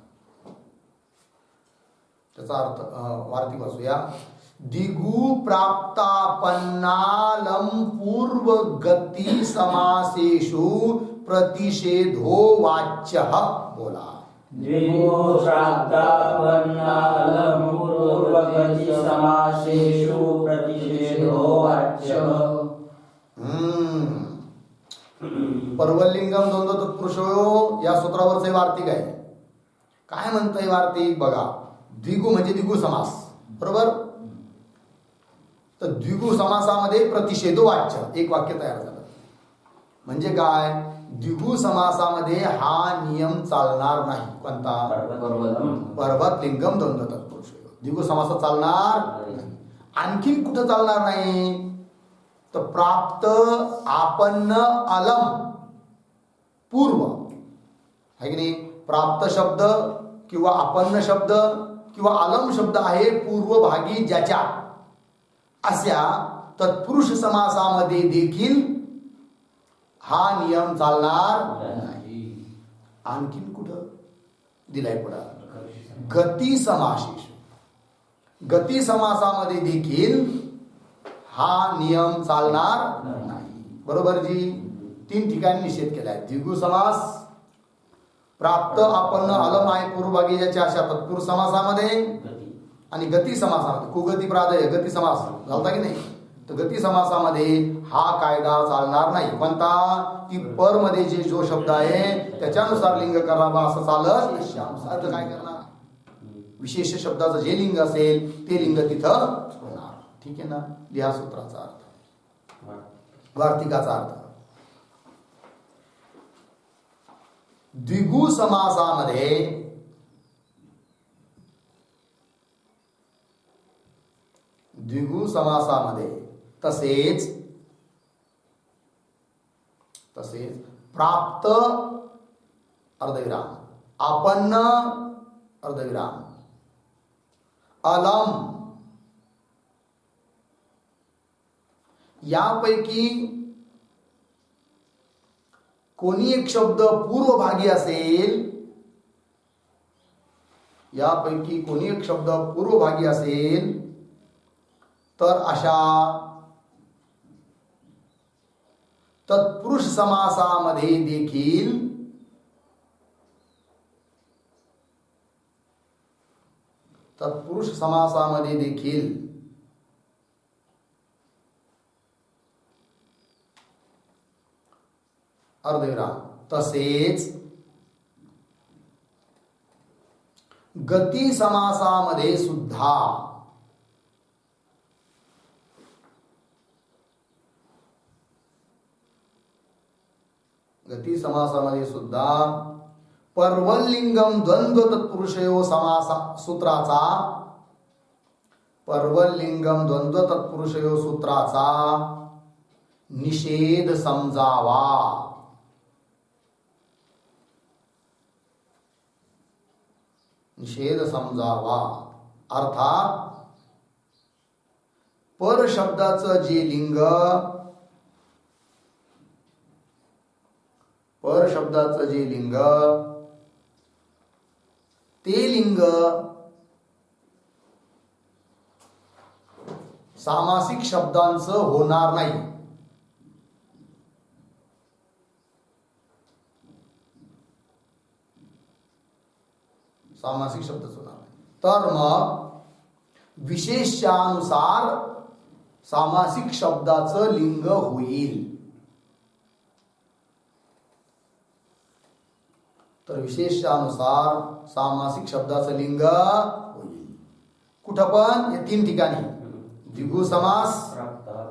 Speaker 1: त्याचा अर्थ वार्तिक वाचूया. दिगु प्राप्तापन्नालम पूर्व गती समासेषु प्रतिषेधो वाच्यः. बोला.
Speaker 2: पूर्वगति समासेषु प्रतिषेधो वाच्यः.
Speaker 1: पर्वलिंगम द्वंद्व तत्पुरुषो या सूत्रावरचे वार्तिक आहे. काय म्हणतंय वार्तिक बघा. द्विगु म्हणजे द्विगु समास, बरोबर. तर द्विगु समासामध्ये प्रतिषेधो वाच्य एक वाक्य तयार झालं. म्हणजे काय? द्विगु समासामध्ये हा नियम चालणार नाही. कोणता? पर्वत लिंगम द्वंद्व तत्पुरुषयो. द्विगु समासात चालणार नाही. आणखी कुठं चालणार नाही? तर प्राप्त आपन्न अलम पूर्व आहे की नाही. प्राप्त शब्द किंवा आपन्न शब्द किंवा अलम शब्द आहे पूर्वभागी ज्याच्या, अशा तत्पुरुष समासामध्ये देखील हा नियम चालणार नाही. आणखीन कुठं दिलाय पुढं? गती समासेष. गती समासामध्ये देखील हा नियम चालणार नाही. बरोबर जी. 3 ठिकाणी निषेध केलाय. द्विगु समास, प्राप्त आपन्न अलम आहे पूर्वभागी ज्याच्या अशा तत्पुरुष समासामध्ये, आणि गती समासामध्ये कुगती प्रादय गती समास घालता की नाही. तर गती समासामध्ये हा कायदा चालणार नाही. कोणता? की पर मध्ये जो शब्द आहे त्याच्यानुसार लिंग करावा असं चालत नाही. अर्थ काय करणार? विशेष शब्दाचं जे लिंग असेल ते लिंग तिथं होणार. ठीक आहे ना. लिहा सूत्राचा अर्थ, वार्तिकाचा अर्थ. द्विगु समासामध्ये तसेच प्राप्त अर्धविराम, आपन्न अर्धविराम, अलम यापैकी कोणी एक शब्द पूर्वभागी असेल, यापैकी कोणी एक शब्द पूर्वभागी असेल तर अशा तत्पुरुष समासामध्ये देखील अर्धविराम, तसेच गती समासामध्ये सुद्धा पर्वलिंगम द्वंद्व तत्पुरुषयो समासा सूत्राचा, पर्वलिंगम द्वंद्व तत्पुरुषयो सूत्राचा निषेध समजावा. अर्थात पर शब्दाचं जे लिंग, ते लिंग सामासिक शब्दांचं होणार नाही. सामासिक शब्दच होणार नाही. तर मग विशेषानुसार सामासिक शब्दाचं लिंग होईल. तर विशेषानुसार सामासिक शब्दाचं लिंग होईल. कुठं पण या 3 ठिकाणी द्विगु समास,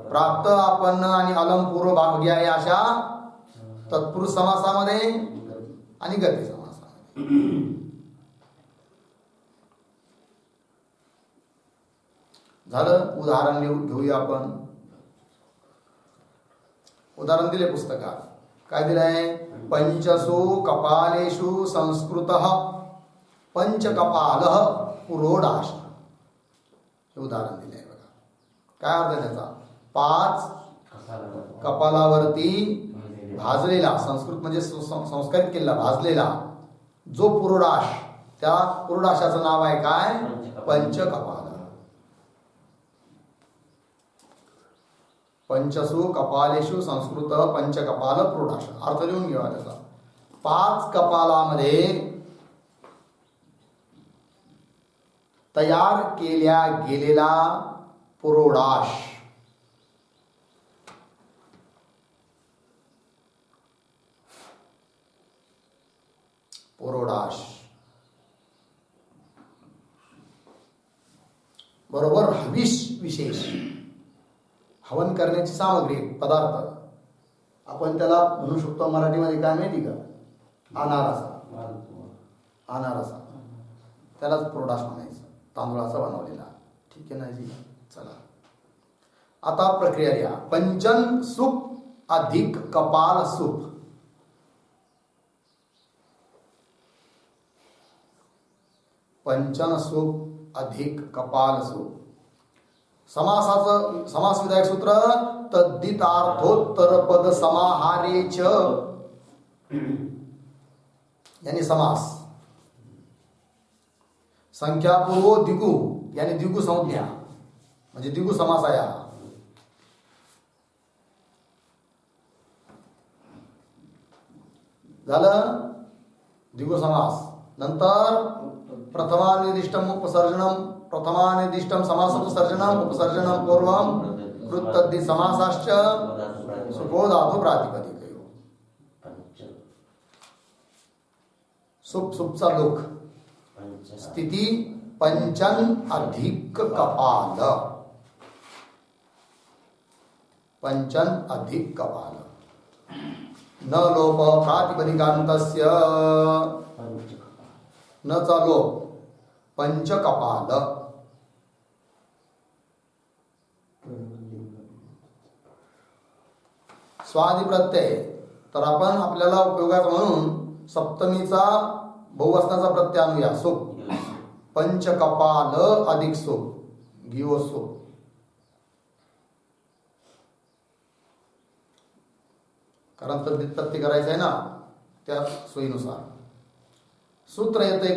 Speaker 1: प्राप्त, आपण आणि अलम पूर्व भागी आहे अशा तत्पुरुष समासामध्ये आणि गती समासामध्ये. झालं. उदाहरण घेऊया आपण. उदाहरण दिले पुस्तकात. काय दिलंय? पंचसु कपालेषु संस्कृतः पंचकपालः पुरोडाश. हे उदाहरण दिले आहे बघा. काय अर्थ आहे त्याचा? 5 कपालावरती भाजलेला, संस्कृत म्हणजे संस्कारित केलेला, भाजलेला जो पुरोडाश, त्या पुरोडाशाचं नाव आहे काय? पंचकपाल. पंचसु कपालेषु संस्कृत पंचकपाल पुरोडाश. अर्थ लिहून घ्या त्याचा. 5 कपालामध्ये तयार केल्या गेलेला पुरोडाश. पुरोडाश बरोबर हविष विशेष, हवन करण्याची सामग्री, पदार्थ. आपण त्याला म्हणू शकतो मराठीमध्ये काय माहिती का? अनारसा. अनारसा त्यालाच पुरोडाश म्हणायचं. तांदूळाचा बनवलेला. ठीक आहे ना जी? चला आता प्रक्रिया घ्या. पंचन सूप अधिक कपाल सूप. पंचन सूप अधिक कपाल सूप. समासाचं समास विधायक सूत्र तद्धितार्थोत्तर पद समाहारेच यानी समास. संख्यापूर्व द्विगु यानी द्विगु संज्ञा म्हणजे द्विगु समास आहे हा. झालं द्विगु समास. नंतर प्रथमानिर्दिष्टम उपसर्जनम, प्रथमानिर्दिष्टम समासोपसर्जनम, उपसर्जनम पूर्वम कृतद्धि समासाश्च सुपो धातु प्रातिपदिकयो. सुप सुपचा लोक. स्थिती पंचन अधिक कपाल. पंचन अधिक कपाल. न लोप प्रातिपदिकांतस्य न चा लोप. पंचकपाल. स्वादि प्रत्यय. तर आपण आपल्याला उपयोगात म्हणून सप्तमीचा बहुवचनाचा प्रत्यय आणूया. सुप. पंचकपाल अधिक सुप. गिओ सुप. कारण तद्धित प्रत्यय करायचं आहे ना, त्या सोयीनुसार. सूत्र येते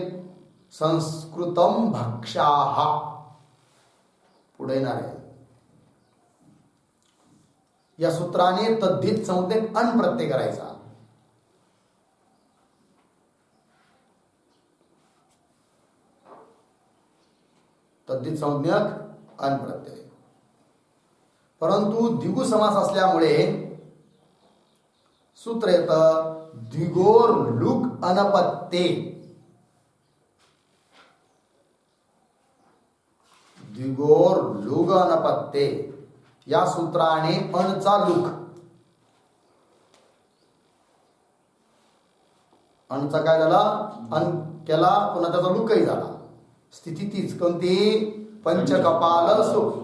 Speaker 1: संस्कृतम भक्षाः. पुढे येणार आहे. या सूत्राने तद्धित संज्ञक अन प्रत्यय करायचा. तद्धित संज्ञक अन प्रत्यय. परंतु द्विगु समास असल्यामुळे सूत्र येतं द्विगोर लुक अनपत्ते. द्विगोर लुग अनपत्ते या सूत्राने अणचा लुक. अणचा काय झाला? अन केला, पुन्हा त्याचा लुकही झाला. स्थिती तीच. कोणती? पंचकपाल सुप.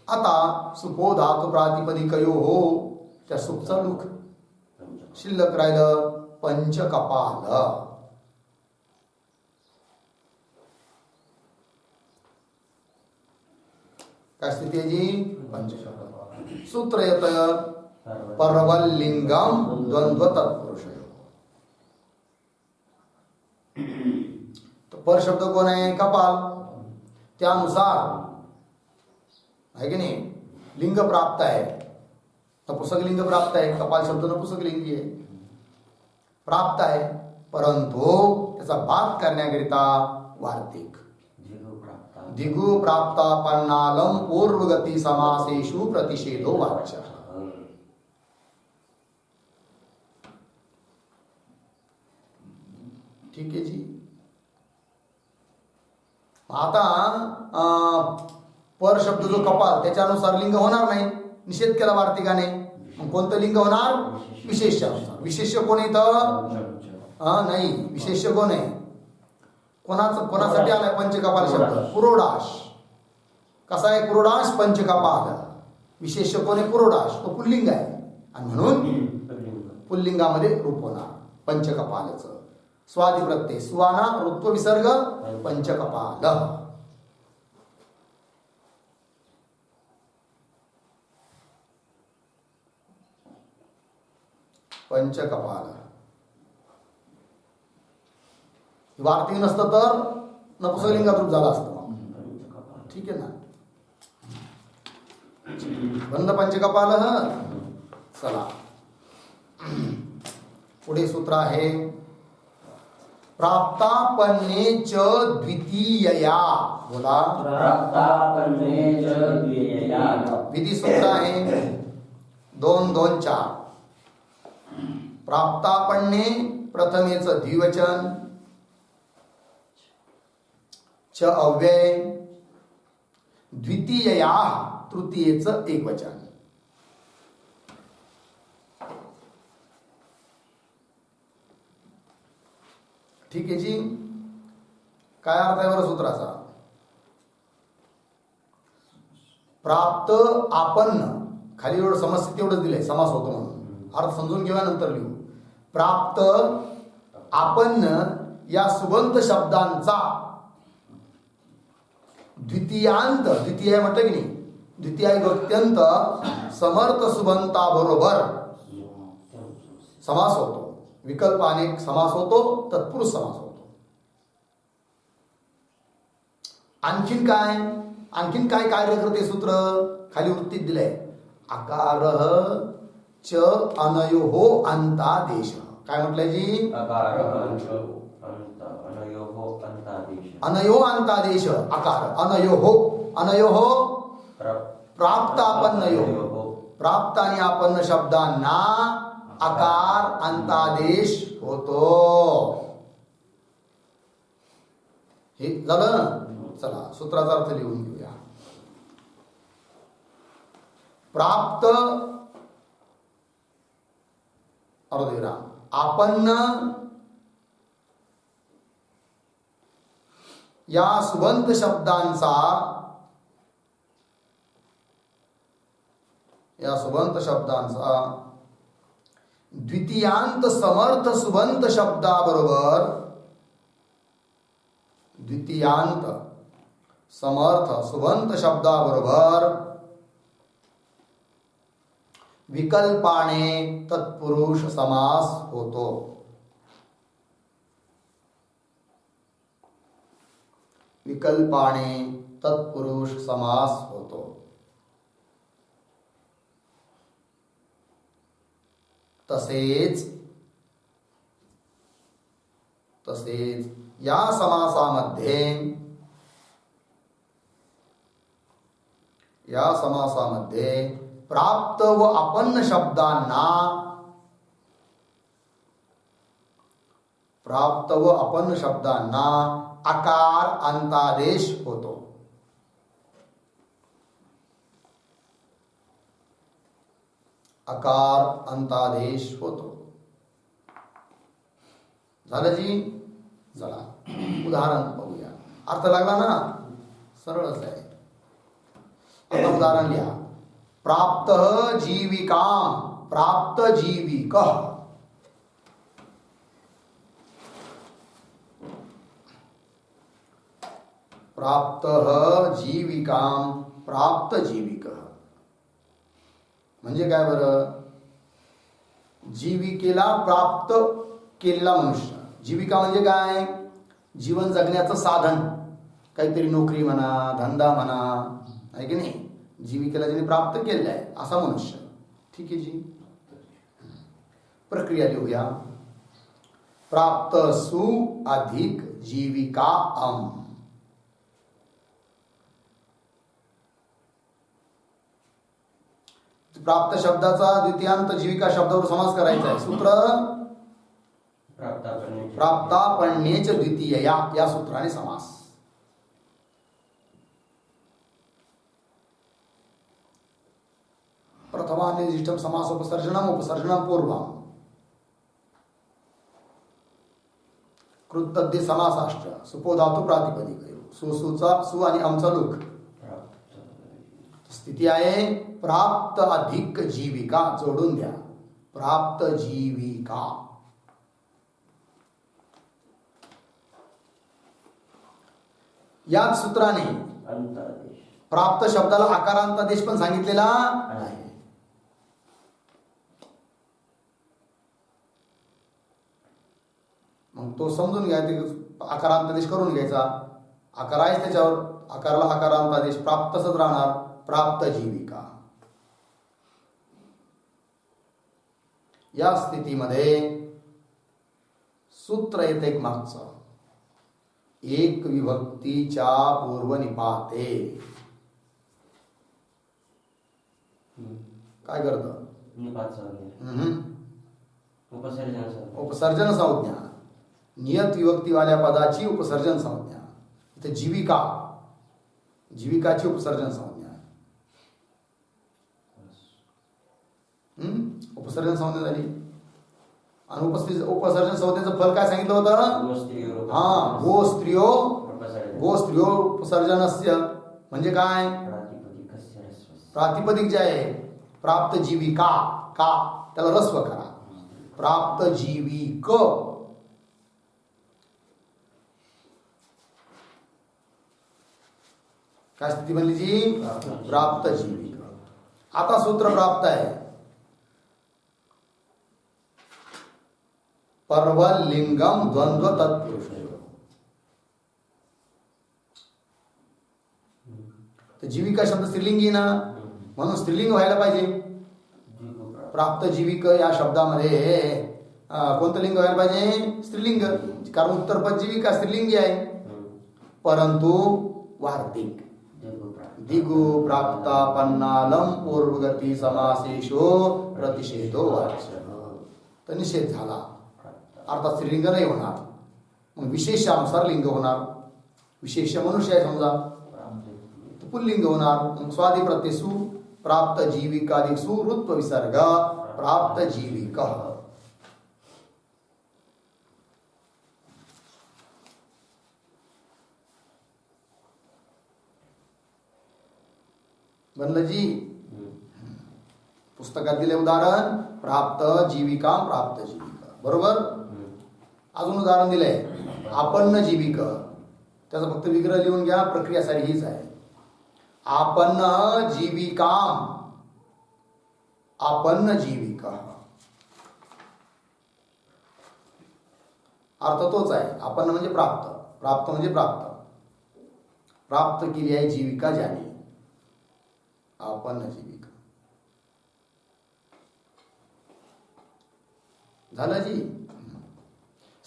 Speaker 1: आता सुपो धातु प्रातिपदिकयो हो, त्या सुपचा लुक. शिल्लक राहिलं पंचकपाल. काय स्थिती आहे जी? पंचकपाल. सूत्र येत परवल्लिंगम द्वंद्व तत्पुरुष. पर शब्द कोण आहे? कपाल. त्यानुसार आहे की नाही, लिंग प्राप्त आहे. नपुंसक लिंग प्राप्त आहे. कपाल शब्द नपुंसक लिंगी आहे, प्राप्त आहे. परंतु त्याचा बात करण्याकरिता वार्तिक दिगु प्राप्तापन्नालम पूर्वगती समासेषु प्रतिषेधो वाच्य. ठीक आहे जी. आता पर शब्द जो कपाल त्याच्यानुसार लिंग होणार नाही, निषेध केला वार्तिकाने. मग कोणतं लिंग होणार? विशेष्यानुसार. विशेष्य कोण इथं? नाही, विशेष्य कोण आहे? कोणासाठी आलाय पंचकपाल शब्द? पुरोडाश. कसा आहे पुरोडाश? पंचकपाल. विशेष्य कोण आहे? पुरोडाश. तो पुल्लिंग आहे आणि म्हणून पुल्लिंगामध्ये रूप होणार पंचकपालचं. स्वादी प्रत्यय सुवाना ऋत्व विसर्ग पंचकपाल. पंचकपाल वार्तिक नसतं तर नपुंसकलिंगात रूप झालं असतं. ठीक आहे ना. बंद पंचकपाल. चला पुढे सूत्र आहे प्राप्तापन्ने च द्वितीयया. बोला.
Speaker 2: प्राप्तापन्ने च द्वितीयया.
Speaker 1: विधी सूत्र आहे 2, 2, 4. प्राप्तापन्ने प्रथमेचं द्विवचन, च अव्यय, द्वितीयया तृतीयेचं एकवचन. ठीक आहे जी. काय अर्थ आहे बरं सूत्राचा? प्राप्त आपन्न, खाली एवढं समस्या तेवढंच दिलंय, समास होतो म्हणून. अर्थ समजून घेऊया नंतर लिहू. प्राप्त आपन्न या सुबंत शब्दांचा द्वितीयांत, द्वितीय म्हटलं की नाही, द्वितीय व्यक्त्यंत समर्थ सुबंताबरोबर समास होतो. विकल्प अनेक समास होतो, तत्पुरुष समास होतो. आणखीन काय कार्य करते सूत्र? खाली वृत्तीत दिलंय आकारः च अनयोहो अंतादेश. काय म्हटलंय जी? अनयो अंतादेश. आकार अनयोहो, अनयोहो प्राप्त आपन्नयो. प्राप्त आणि आपन्न शब्दांना आकार अंतादेश होतो. हे झालं. चला सूत्राचा अर्थ लिहून घेऊया. प्राप्त अर्धविराम आपन्न या सुबंत शब्दांचा द्वितीयांत समर्थ सुबंत शब्दाबरोबर, द्वितीयांत समर्थ सुबंत शब्दाबरोबर विकल्पाने तत्पुरुष समास होतो. विकल्पाने तत्पुरुष समास होतो. तसेच या समासामध्ये प्राप्त व आपन्न शब्दांना आकार अंतादेश होतो. आकार अंतादेश होतो. झालं जी. चला उदाहरण बघूया. अर्थ लागला ना? सरळच आहे. आता उदाहरण लिहा. प्राप्त जीविकाम, प्राप्त जीविकः. प्राप्त जीविकाम, प्राप्त जीविकः. म्हणजे काय बरं? जीविकेला प्राप्त केलेला मनुष्य. जीविका म्हणजे काय? जीवन जगण्याचं साधन. काहीतरी नोकरी म्हणा, धंदा म्हणा, आहे की नाही? जीविकेला ज्याने प्राप्त केलेलं आहे असा मनुष्य. ठीक आहे जी. प्रक्रिया लिहूया. प्राप्त सु अधिक जीविका अम. प्राप्त शब्दाचा द्वितीयांत जीविका शब्दावर समास करायचा आहे. सूत्र प्राप्तापण्येच द्वितीय या सूत्राने समास. प्रथमानिष्ठम समास उपसर्जनम पूर्वम कृतद्य समासाष्ट सुपो धातू प्रातिपदिक सुचा सु आणि आमचा लुक. स्थिती आहे प्राप्त अधिक जीविका. जोडून द्या प्राप्त जीविका. याच सूत्राने प्राप्त शब्दाला आकारांतादेश पण सांगितलेला आहे. मग तो समजून घ्या. ते आकारांतादेश करून घ्यायचा. आकार आहे त्याच्यावर आकाराला आकारांतादेश प्राप्तच राहणार. प्राप्त जीविका. या स्थितीमध्ये सूत्र येते एक मागचं. एक विभक्तीच्या पूर्वनिपाते काय करतं? उपसर्जन संज्ञा. नियत विभक्तीवाल्या पदाची उपसर्जन संज्ञा. इथे जीविका, जीविकाची उपसर्जन संज्ञा. उपसर्जन संज्ञा झाली. आणि उपसर्जन संज्ञेचं फल काय सांगितलं होतं? हा गो स्त्रियो उपसर्जनस्य म्हणजे काय? प्रातिपदिक जे आहे प्राप्त जीविका का त्याला रस्व करा. प्राप्त जीविक. काय स्थिती बनली जी? प्राप्त जीविक. आता सूत्र प्राप्त आहे. पर्वल लिंगम द्वंद्व तत्पुरुष. जीविका शब्द स्त्रीलिंगी ना, म्हणून स्त्रीलिंग व्हायला पाहिजे. प्राप्त जीविक या शब्दामध्ये कोणतं लिंग व्हायला पाहिजे? स्त्रीलिंग. कारण उत्तरपद जीविका स्त्रीलिंगी आहे. परंतु वार्तिक दिगु प्राप्तापन्नालम पूर्वगती समासेशो प्रतिषेधो वाच्य. तर निषेध झाला. अर्थात स्त्रीलिंग नाही होणार. मग विशेषानुसार लिंग होणार. विशेष मनुष्य आहे समजा पुल्लिंग होणार. स्वादी प्रत्यसु प्राप्त जीविकादि सुऋत्व विसर्ग प्राप्त जीविक. बनलं जी. पुस्तकात दिले उदाहरण प्राप्त जीविका प्राप्त जीविका. बरोबर. अजून उदाहरण दिलंय आपन्न जीविक. त्याचा फक्त विग्रह लिहून घ्या. प्रक्रिया सारी हीच आहे. आपन्न जीविका आपन्न जीविका. अर्थ तोच आहे. आपन्न म्हणजे प्राप्त. प्राप्त म्हणजे प्राप्त. प्राप्त केली आहे जीविका ज्याने. आपन्न जीविका. झालं जी.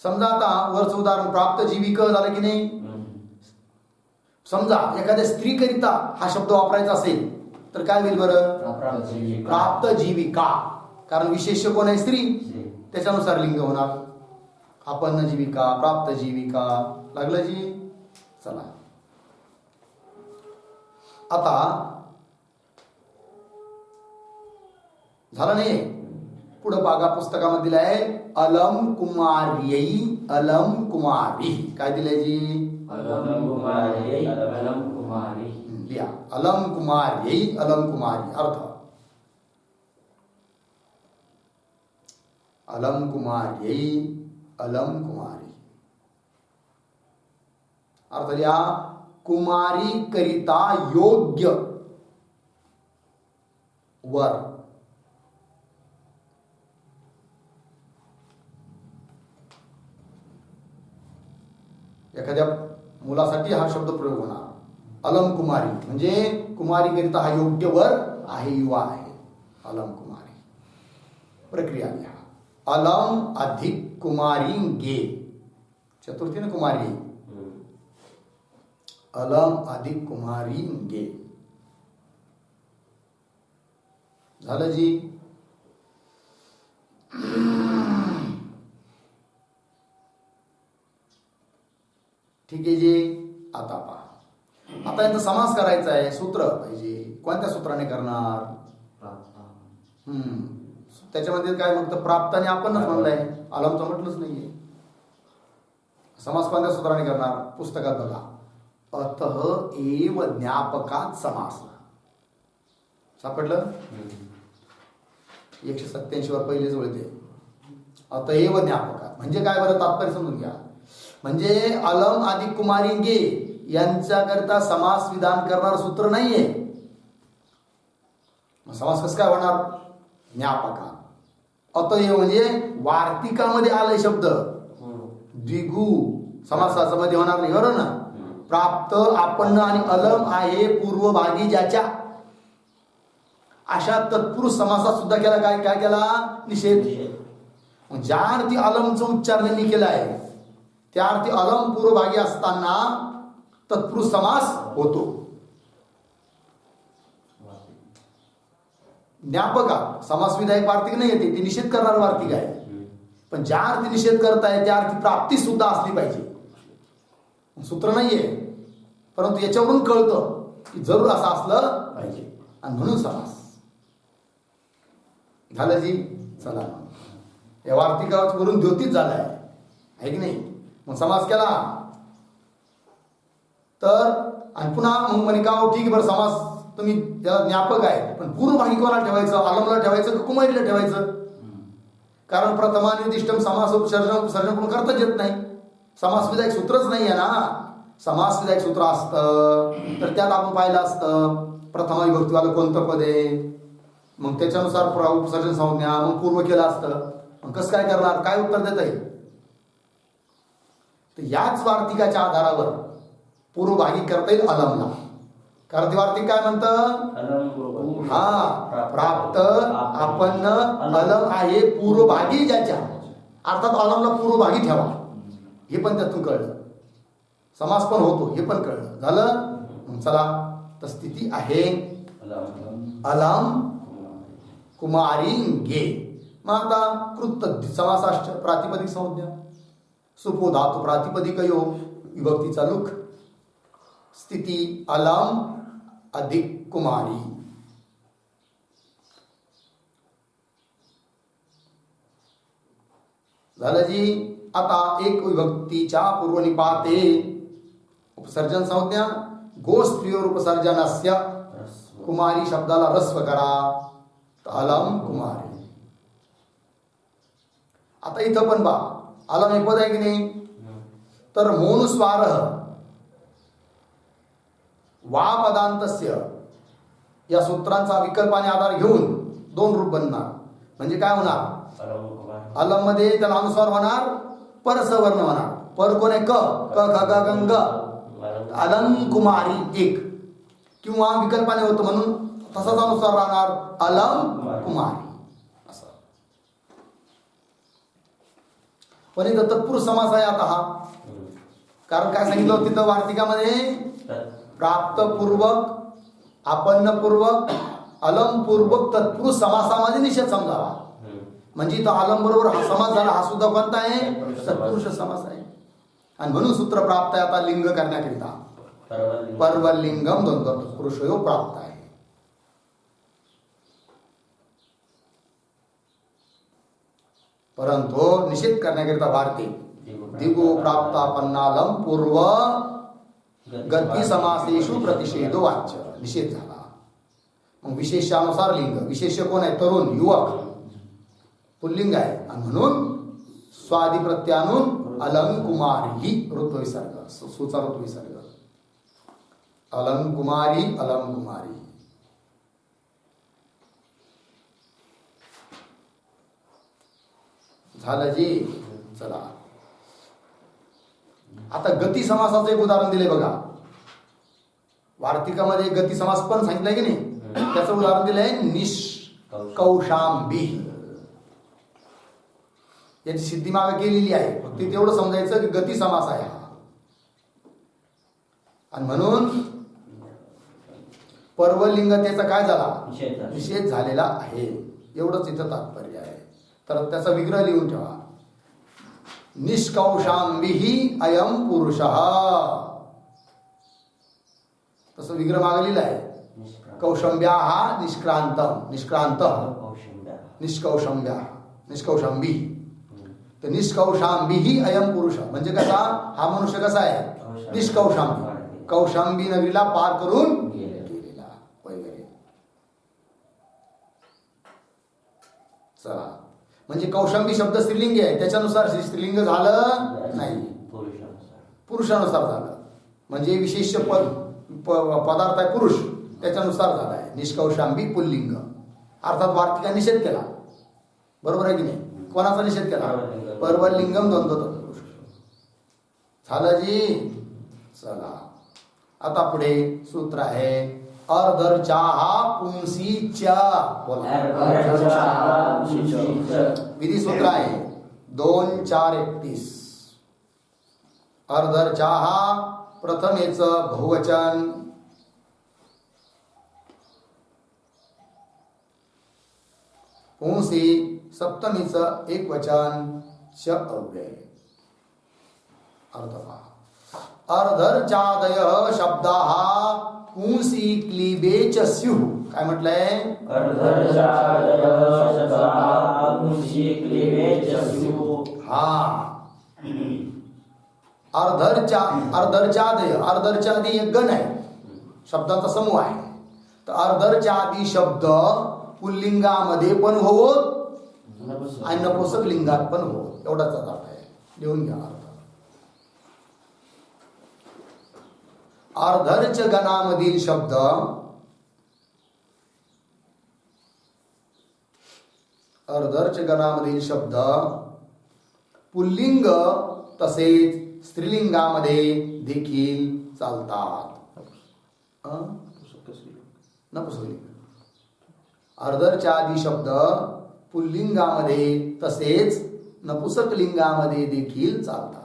Speaker 1: समजा आता वरचं उदाहरण प्राप्त जीविक झालं की नाही. समजा एखाद्या स्त्रीकरिता हा शब्द वापरायचा असेल तर काय होईल बरं? प्राप्त जीविका. कारण विशेष्य कोण आहे? स्त्री. त्याच्यानुसार लिंग होणार. आपन्न जीविका प्राप्त जीविका. लागलं जी. चला आता झालं नाही. पुढं बागा पुस्तकामध्ये दिलं आहे अलम कुमार्यै अलम कुमारी. काय दिलंय जी?
Speaker 2: अलम कुमारी अलम कुमारी.
Speaker 1: लिहा अलम कुमार्यै अलम कुमारी. अर्थ अलम कुमार्यै अलम कुमारी. अर्थ लिहा कुमारी करिता योग्य वर. एखाद्या मुलासाठी हा शब्द प्रयोग होणार. अलम कुमारी म्हणजे कुमारी करिता हा योग्य वर आहे, युवा आहे. अलम कुमारी. प्रक्रिया लिहा. अलम अधिक कुमारी गे. चतुर्थीने कुमारी. अलम अधिक कुमारी गे. झालं जी. ठीक आहे जी. आता पहा, आता यांचा समास करायचा आहे, सूत्र पाहिजे. कोणत्या सूत्राने करणार? त्याच्यामध्ये काय म्हणतं? प्राप्त आणि आपणच म्हणलंय, अलमचं म्हटलंच नाहीये. समास कोणत्या सूत्राने करणार? पुस्तकात बघा, अतः एव ज्ञापकात समास. सापडलं? 187 वर पहिलेच वळते. अतएव ज्ञापकात म्हणजे काय बरं? तात्पर्य समजून घ्या. म्हणजे अलम अधिक कुमारी गे यांच्याकरता समास विधान करणार सूत्र नाहीये. समास कसं काय होणार? ज्ञापका. अतएव म्हणजे वार्तिकामध्ये आलंय शब्द, द्विगु समासाचा मध्ये होणार नाही, बरोबर ना? प्राप्त, आपण आणि अलम आहे पूर्वभागी ज्याच्या, अशा तत्पुरुष समासात सुद्धा केला काय काय केला? निषेध. ज्या अर्थी अलमचा उच्चार त्यांनी केला आहे त्या अर्थी अलम पूर्वभागी असताना तत्पुरुष समास होतो. ज्ञापका समास विधायक वार्तिक नाही येते, ती निषेध करणार वार्तिक आहे. पण ज्या अर्थी निषेध करताय त्या अर्थी प्राप्ती सुद्धा असली पाहिजे. सूत्र नाहीये, परंतु याच्यावरून कळतं की जरूर असं असलं पाहिजे आणि म्हणून समास झालं जी. चला, या वार्तिकावरून द्योतीत झालाय आहे की नाही? मग समास केला तर आणि पुन्हा मग म्हणे का ठीक आहे बरं, समास तुम्ही त्याला ज्ञापक आहे, पण पूर्वभागी कोणाला ठेवायचं? अलमला ठेवायचं का कुमारीला ठेवायचं? कारण प्रथमानिर्दिष्टम समास उपसर्जन पण करताच येत नाही. समास विधायक सूत्रच नाही आहे ना. समास विधायक सूत्र असतं तर त्यात आपण पाहिलं असतं प्रथमा विभक्तीवालं कोणतं पद आहे, मग त्याच्यानुसार उपसर्जन संज्ञा, मग पूर्व केलं असतं. मग कसं काय करणार? काय उत्तर देता येईल? तर याच वार्तिकाच्या आधारावर पूर्वभागी करता येईल अलमला. कारण ते वार्तिक काय म्हणतं? हा, प्राप्त, आपण, अलम आहे पूर्वभागी ज्याच्या, अर्थात अलमला पूर्वभागी ठेवा. हे पण त्यातून कळलं. समास पण होतो हे पण कळलं. झालं? मग चला, तर स्थिती आहे अलम कुमारी गे. मग आता कृत समासाष्ट प्रातिपदिक संज्ञा, सुपो धातू प्रातिपदिक यो विभक्तीचा लुक, स्थिती अलम अधिक कुमारी. झालं जी. आता एक विभक्तीच्या पूर्वनिपाते उपसर्जन संज्ञा गो स्त्रियोर उपसर्जनस्य कुमारी शब्दाला रस्व करा, अलम कुमारी. आता इथं पण बा अलम हे पद आहे की नाही? तर मोनुस्वार वा पदांतस्य या सूत्रांचा विकल्पाने आधार घेऊन दोन रूप बनणार. म्हणजे काय होणार? अलम मध्ये त्याला अनुस्वार होणार, परस वर्ण होणार. पर कोण आहे? क ख ग गंग. अलम कुमारी एक, किंवा विकल्पाने होतं म्हणून तसाच अनुस्वार राहणार अलम कुमारी असं. पण इथं तत्पुरुष समास आहे आता हा. कारण काय सांगितलं होतं तिथं वार्तिकामध्ये? प्राप्तपूर्वक, आपन्नपूर्वक, अलमपूर्वक तत्पुरुष समासामध्ये निषेध समजावा. म्हणजे इथं अलम बरोबर हा समास झाला. हा सुद्धा कोणता आहे? तत्पुरुष समास आहे. आणि म्हणून सूत्र प्राप्त आहे आता लिंग करण्याकरिता. पर्वलिंगम दोन पुरुषयो प्राप्त आहे. परंतु निषेध करण्याकरिता वार्ते दिगो प्राप्तापन्नालम पूर्व गती समासेषु प्रतिषेधो वाच्य. निषेध झाला. मग विशेषानुसार लिंग. विशेष कोण आहे? तरुण, युवक, पुल्लिंग आहे. आणि म्हणून स्वादी प्रत्यानून अलम कुमारी ऋत्व विसर्ग, सुचा ऋत्व विसर्ग. अलम कुमारी, अलम कुमारी. झालं जी. चला, आता गती समासाचं एक उदाहरण दिले बघा. वार्तिकामध्ये गती समास पण सांगितलंय की नाही? त्याचं उदाहरण दिलंय निष्कौशांबी. याची सिद्धी मागे केलेली आहे. फक्त तेवढं समजायचं की गती समास आहे हा. आणि म्हणून पर्वलिंगतेचा काय झाला?
Speaker 2: निषेध.
Speaker 1: निषेध झालेला आहे. एवढंच इथं तात्पर्य आहे. तर त्याचा विग्रह लिहून ठेवा. निष्कौशांबिही अयम पुरुषः. तसं विग्रह मागलेला आहे. कौशंब्या हा निष्क्रांत निष्कौशंबी. तर निष्कौशांबिही अयम पुरुष म्हणजे कसा? हा मनुष्य कसा आहे? निष्कौशांबी. कौशांबी नगरीला पार करून गेलेला वगैरे. चला, म्हणजे कौशांबी शब्द स्त्रीलिंगी आहे, त्याच्यानुसार स्त्रीलिंग झालं नाही, पुरुषानुसार झालं. म्हणजे विशेष पदार्थ आहे पुरुष, त्याच्यानुसार झाला आहे. निष्कौशांबी पुल्लिंग. अर्थात वार्तिका निषेध केला. बरोबर आहे की नाही? कोणाचा निषेध केला? पर्वलिंगम द्वंद्व तत्पुरुष. झालं जी. चला, आता पुढे सूत्र आहे अर्धर्चाहा पुंसीच्या. बोला. विधी सूत्र आहे 2-4-31. अर्धर्चाहा प्रथमेच बहुवचन, पुंसी सप्तमीचं एकवचन, च अव्यय. अर्ध पहा. अर्धर्चादय शब्दाः पुंसी क्लीबे च स्युः. काय म्हटलंय? हा. अर्धर्चादय, अर्धर्चादी एक गण आहे, शब्दाचा समूह आहे. तर अर्धर्चादी शब्द पुल्लिंगामध्ये पण होत आणि नपुंसक लिंगात पण होत. एवढाच अर्थ आहे. लिहून घ्या अर्थ. अर्धर्च गणामधील शब्द पुल्लिंग तसेच स्त्रीलिंगामध्ये देखील चालतात. नपुंसकलिंग. अर्धर्चादी शब्द पुल्लिंगामध्ये तसेच नपुंसकलिंगामध्ये देखील चालतात.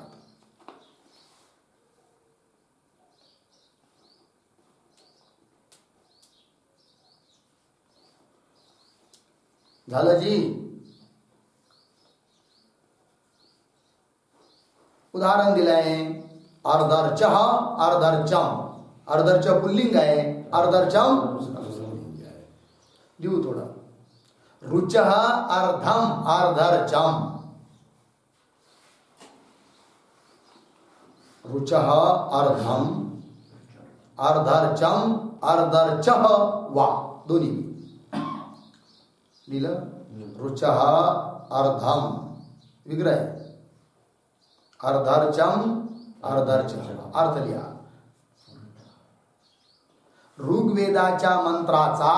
Speaker 1: झालं जी. उदाहरण दिलंय. अर्धर्चः अर्धर्चम. अर्धर्च पुल्लिंग आहे, अर्धर्चम लिहू थोडं. रुचः अर्धम अर्धर्चम. रुचः अर्धम अर्धर्चम अर्धर्चः वा. दोन्ही लिहिलं. रुचः अर्धम विग्रह, अर्धर्चम अर्धर्चः अर्थ लिहा. ऋग्वेदाच्या मंत्राचा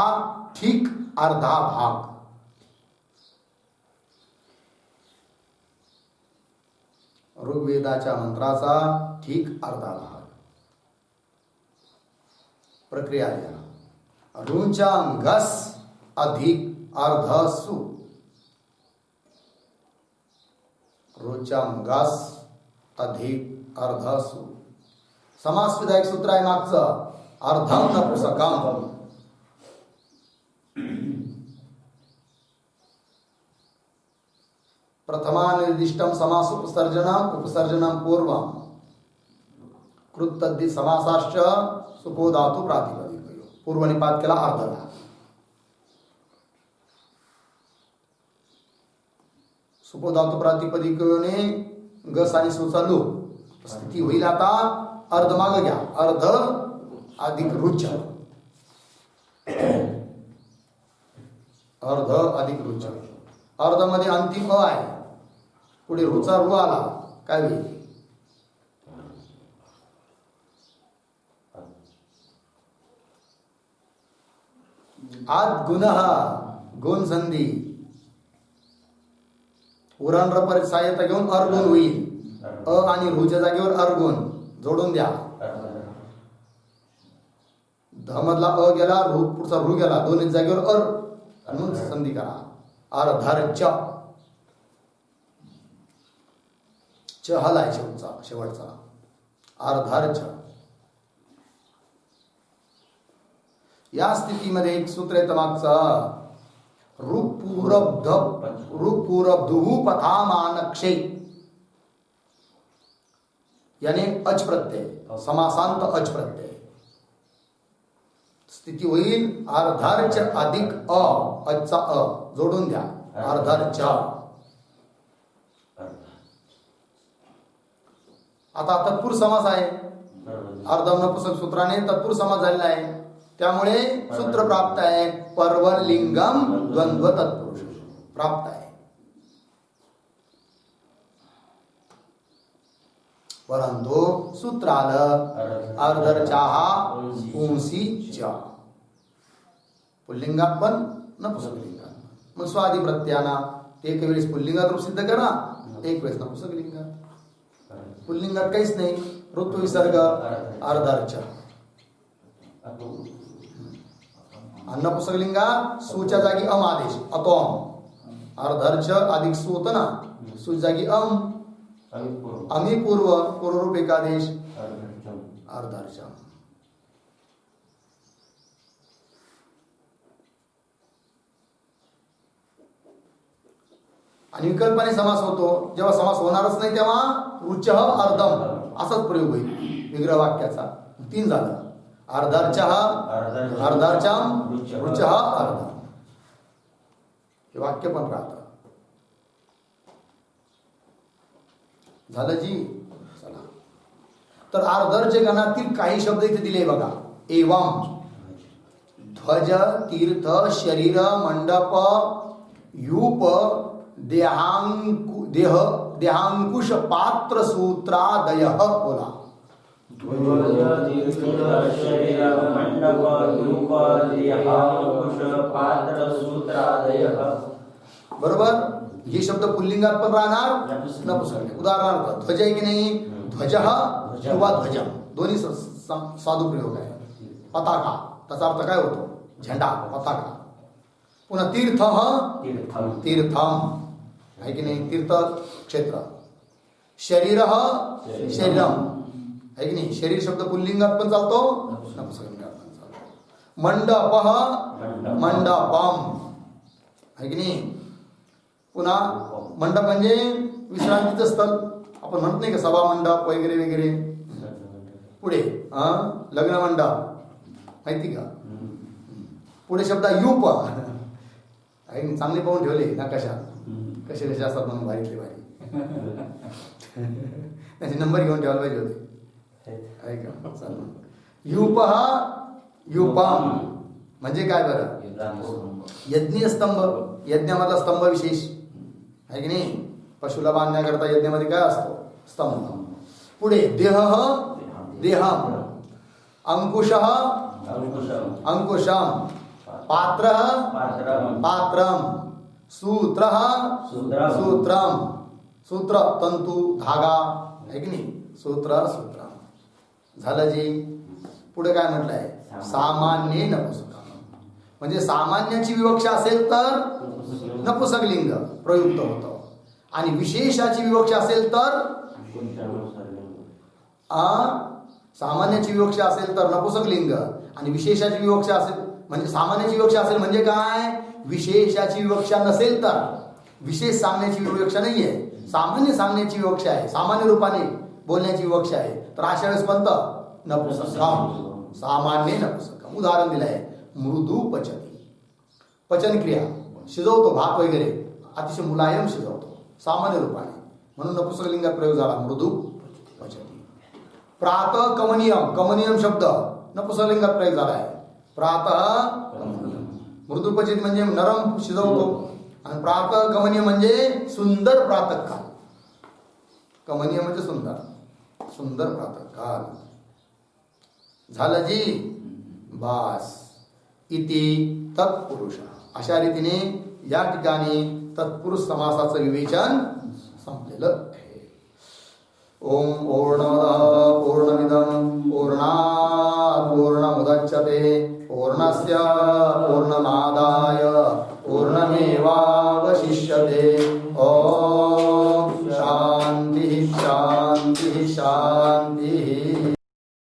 Speaker 1: ठीक अर्धा भाग. ऋग्वेदाच्या मंत्राचा ठीक अर्धा भाग. प्रक्रिया लिहा. रुचांगस अधिक अर्धसु. रुचांगस अधिक अर्धसु. समास विधायक सूत्र आहे मागचं. अर्धम नपुंसकम. प्रथमानिर्दिष्टम समास उपसर्जनम पूर्वम कृतद्दि समासाश्च सुको धातु प्रातिपदिकयो. पूर्वनिपात केला अर्धला. सुको धातु प्रातिपदिकयोने गस आणि सुचा लो स्थिती होईल. आता अर्ध माग घ्या. अर्ध अधिक रुच. अर्ध अधिक रुच. अर्ध मध्ये अंतिम अ आहे, पुढे रुचा रु आला काय होईल? आद गुणः गुण संधी. उरण र पर सहायता घेऊन अर्गुण होईल. अ आणि रुच्या जागेवर अर्गुण जोडून द्या. ध मधला अ गेला, रू पुढचा रू गेला, दोन्ही जागेवर अर म्हणून संधी करा. अर्धर्च. च हलाय शेवटचा अर्धर्च. या स्थितीमध्ये एक सूत्र येतं मागचं, रुपूरब्धु पथामानक्षे, याने अच प्रत्यय, समासांत अच प्रत्यय. स्थिती होईल अर्धार्च अधिक अचा जोडून द्या, अर्धार्च. आता तत्पुरुष समास आहे, अर्धम नपुंसक सूत्राने तत्पुरुष समास झालेला आहे, त्यामुळे सूत्र प्राप्त आहे, पर्वलिंगम द्वंद्व तत्पुरुष प्राप्त आहे. परंतु सूत्र आलं अर्धर्चाहा पुंसीच्या, पुल्लिंगात पण नपुंसकलिंगात. मग स्वादी प्रत्याना एक वेळेस पुल्लिंगात रूप सिद्ध करा, एक वेळेस नपुंसकलिंगात. पुल्लिंगात काहीच नाही, ऋतू विसर्ग अर्धार्च. नपुंसकलिंगात सूच्या जागी अम आदेश, अतोम. अर्धार्च अधिक सू होतं ना, सूच्या जागी अम, अमी पूर्व, पूर्वरूप एकादेश अर्धार्च. आणि विकल्पाने समास होतो, जेव्हा समास होणारच नाही तेव्हा रुचः अर्धम असाच प्रयोग होईल विग्रह वाक्याचा. 3 झालं, अर्धार्चः अर्धार्चाम रुचः अर्धम, हे वाक्य पण राहतं. झालं जी. चला, तर अर्धर्च गणातील काही शब्द इथे दिले बघा. एवं ध्वज, तीर्थ, शरीर, मंडप, यूप, देहांकुश, पात्र, सूत्रादय. बोला. बरोबर. हे शब्द पुल्लिंगात पण राहणार, नपुंसक. उदाहरणार्थ ध्वज आहे की नाही, ध्वज किंवा ध्वजम दोन्ही साधू प्रयोग आहे. पताका, त्याचा अर्थ काय होतो, झेंडा, पताका. पुन्हा तीर्थ, तीर्थम आहे की नाही, तीर्थ क्षेत्र. शरीर, शरीरम आहे की नाही, शरीर शब्द पुल्लिंगात पण चालतो, नपुंसकलिंगात पण चालतो. मंडप, मंडपम आहे की नाही. पुन्हा मंडप म्हणजे विश्रांतीचं स्थळ, आपण म्हणत नाही का, सभा मंडप वगैरे वगैरे. पुढे लग्न मंडप माहिती का. पुढे शब्द यूप आहे, चांगले पाहून ठेवले नकाशा, कसे कसे असतात म्हणून, भारीतले भारी. त्याचे नंबर घेऊन ठेवायला पाहिजे होते, आहे का. चाल, यूप यूपम म्हणजे काय बरं, यज्ञीय स्तंभ, यज्ञामधला स्तंभ विशेष आहे की नाही. पशुला बांधण्याकरता यज्ञामध्ये काय असतो, स्तंभ. पुढे देह, देहम. अंकुश, अंकुशम. पात्र, पात्रम. सूत्र, सूत्रम. सूत्र तंतू, धागा आहे की नाही, सूत्र, सूत्रम. झालं जी. पुढे काय म्हटलंय, सामान्य नपुंसक, म्हणजे सामान्याची विवक्षा असेल तर नपुंसकलिंग प्रयुक्त होतं, आणि विशेषाची विवक्षा असेल तर सामान्याची विवक्षा असेल तर नपुंसकलिंग, आणि विशेषाची विवक्षा असेल म्हणजे सामान्याची विवक्षा असेल म्हणजे काय, विशेषाची विवक्षा नसेल तर. विशेष सांगण्याची विवक्षा नाहीये, सामान्य सांगण्याची विवक्षा आहे, सामान्य रूपाने बोलण्याची विवक्षा आहे, तर अशा वेळेस कोणतं, नपुंसकम, सामान्य नपुंसकम. उदाहरण दिलं आहे, मृदू पचती, पचन क्रिया, शिजवतो भात वगैरे, अतिशय मुलायम शिजवतो सामान्य रूपाने, म्हणून नपुंसकलिंगात प्रयोग झाला, मृदू पचती. प्रातः कमनीयम, कमनीयम शब्द नपुंसकलिंगात प्रयोग झाला आहे. प्रातः मृदू पचती म्हणजे नरम शिजवतो, आणि प्रातः गमनीय म्हणजे सुंदर प्रातःकाल. कमनीय म्हणजे सुंदर, सुंदर प्रातःकाल. झालं जी. बास. इति तत्पुरुष. अशा रीतीने या ठिकाणी तत्पुरुष समासाचं विवेचन संपलेलं आहे. ओम पूर्णमदः पूर्णमिदं पूर्णात् पूर्णमुदच्यते पूर्णस्य पूर्णमादाय पूर्णमेवावशिष्यते. ओम शांति शांति शांति.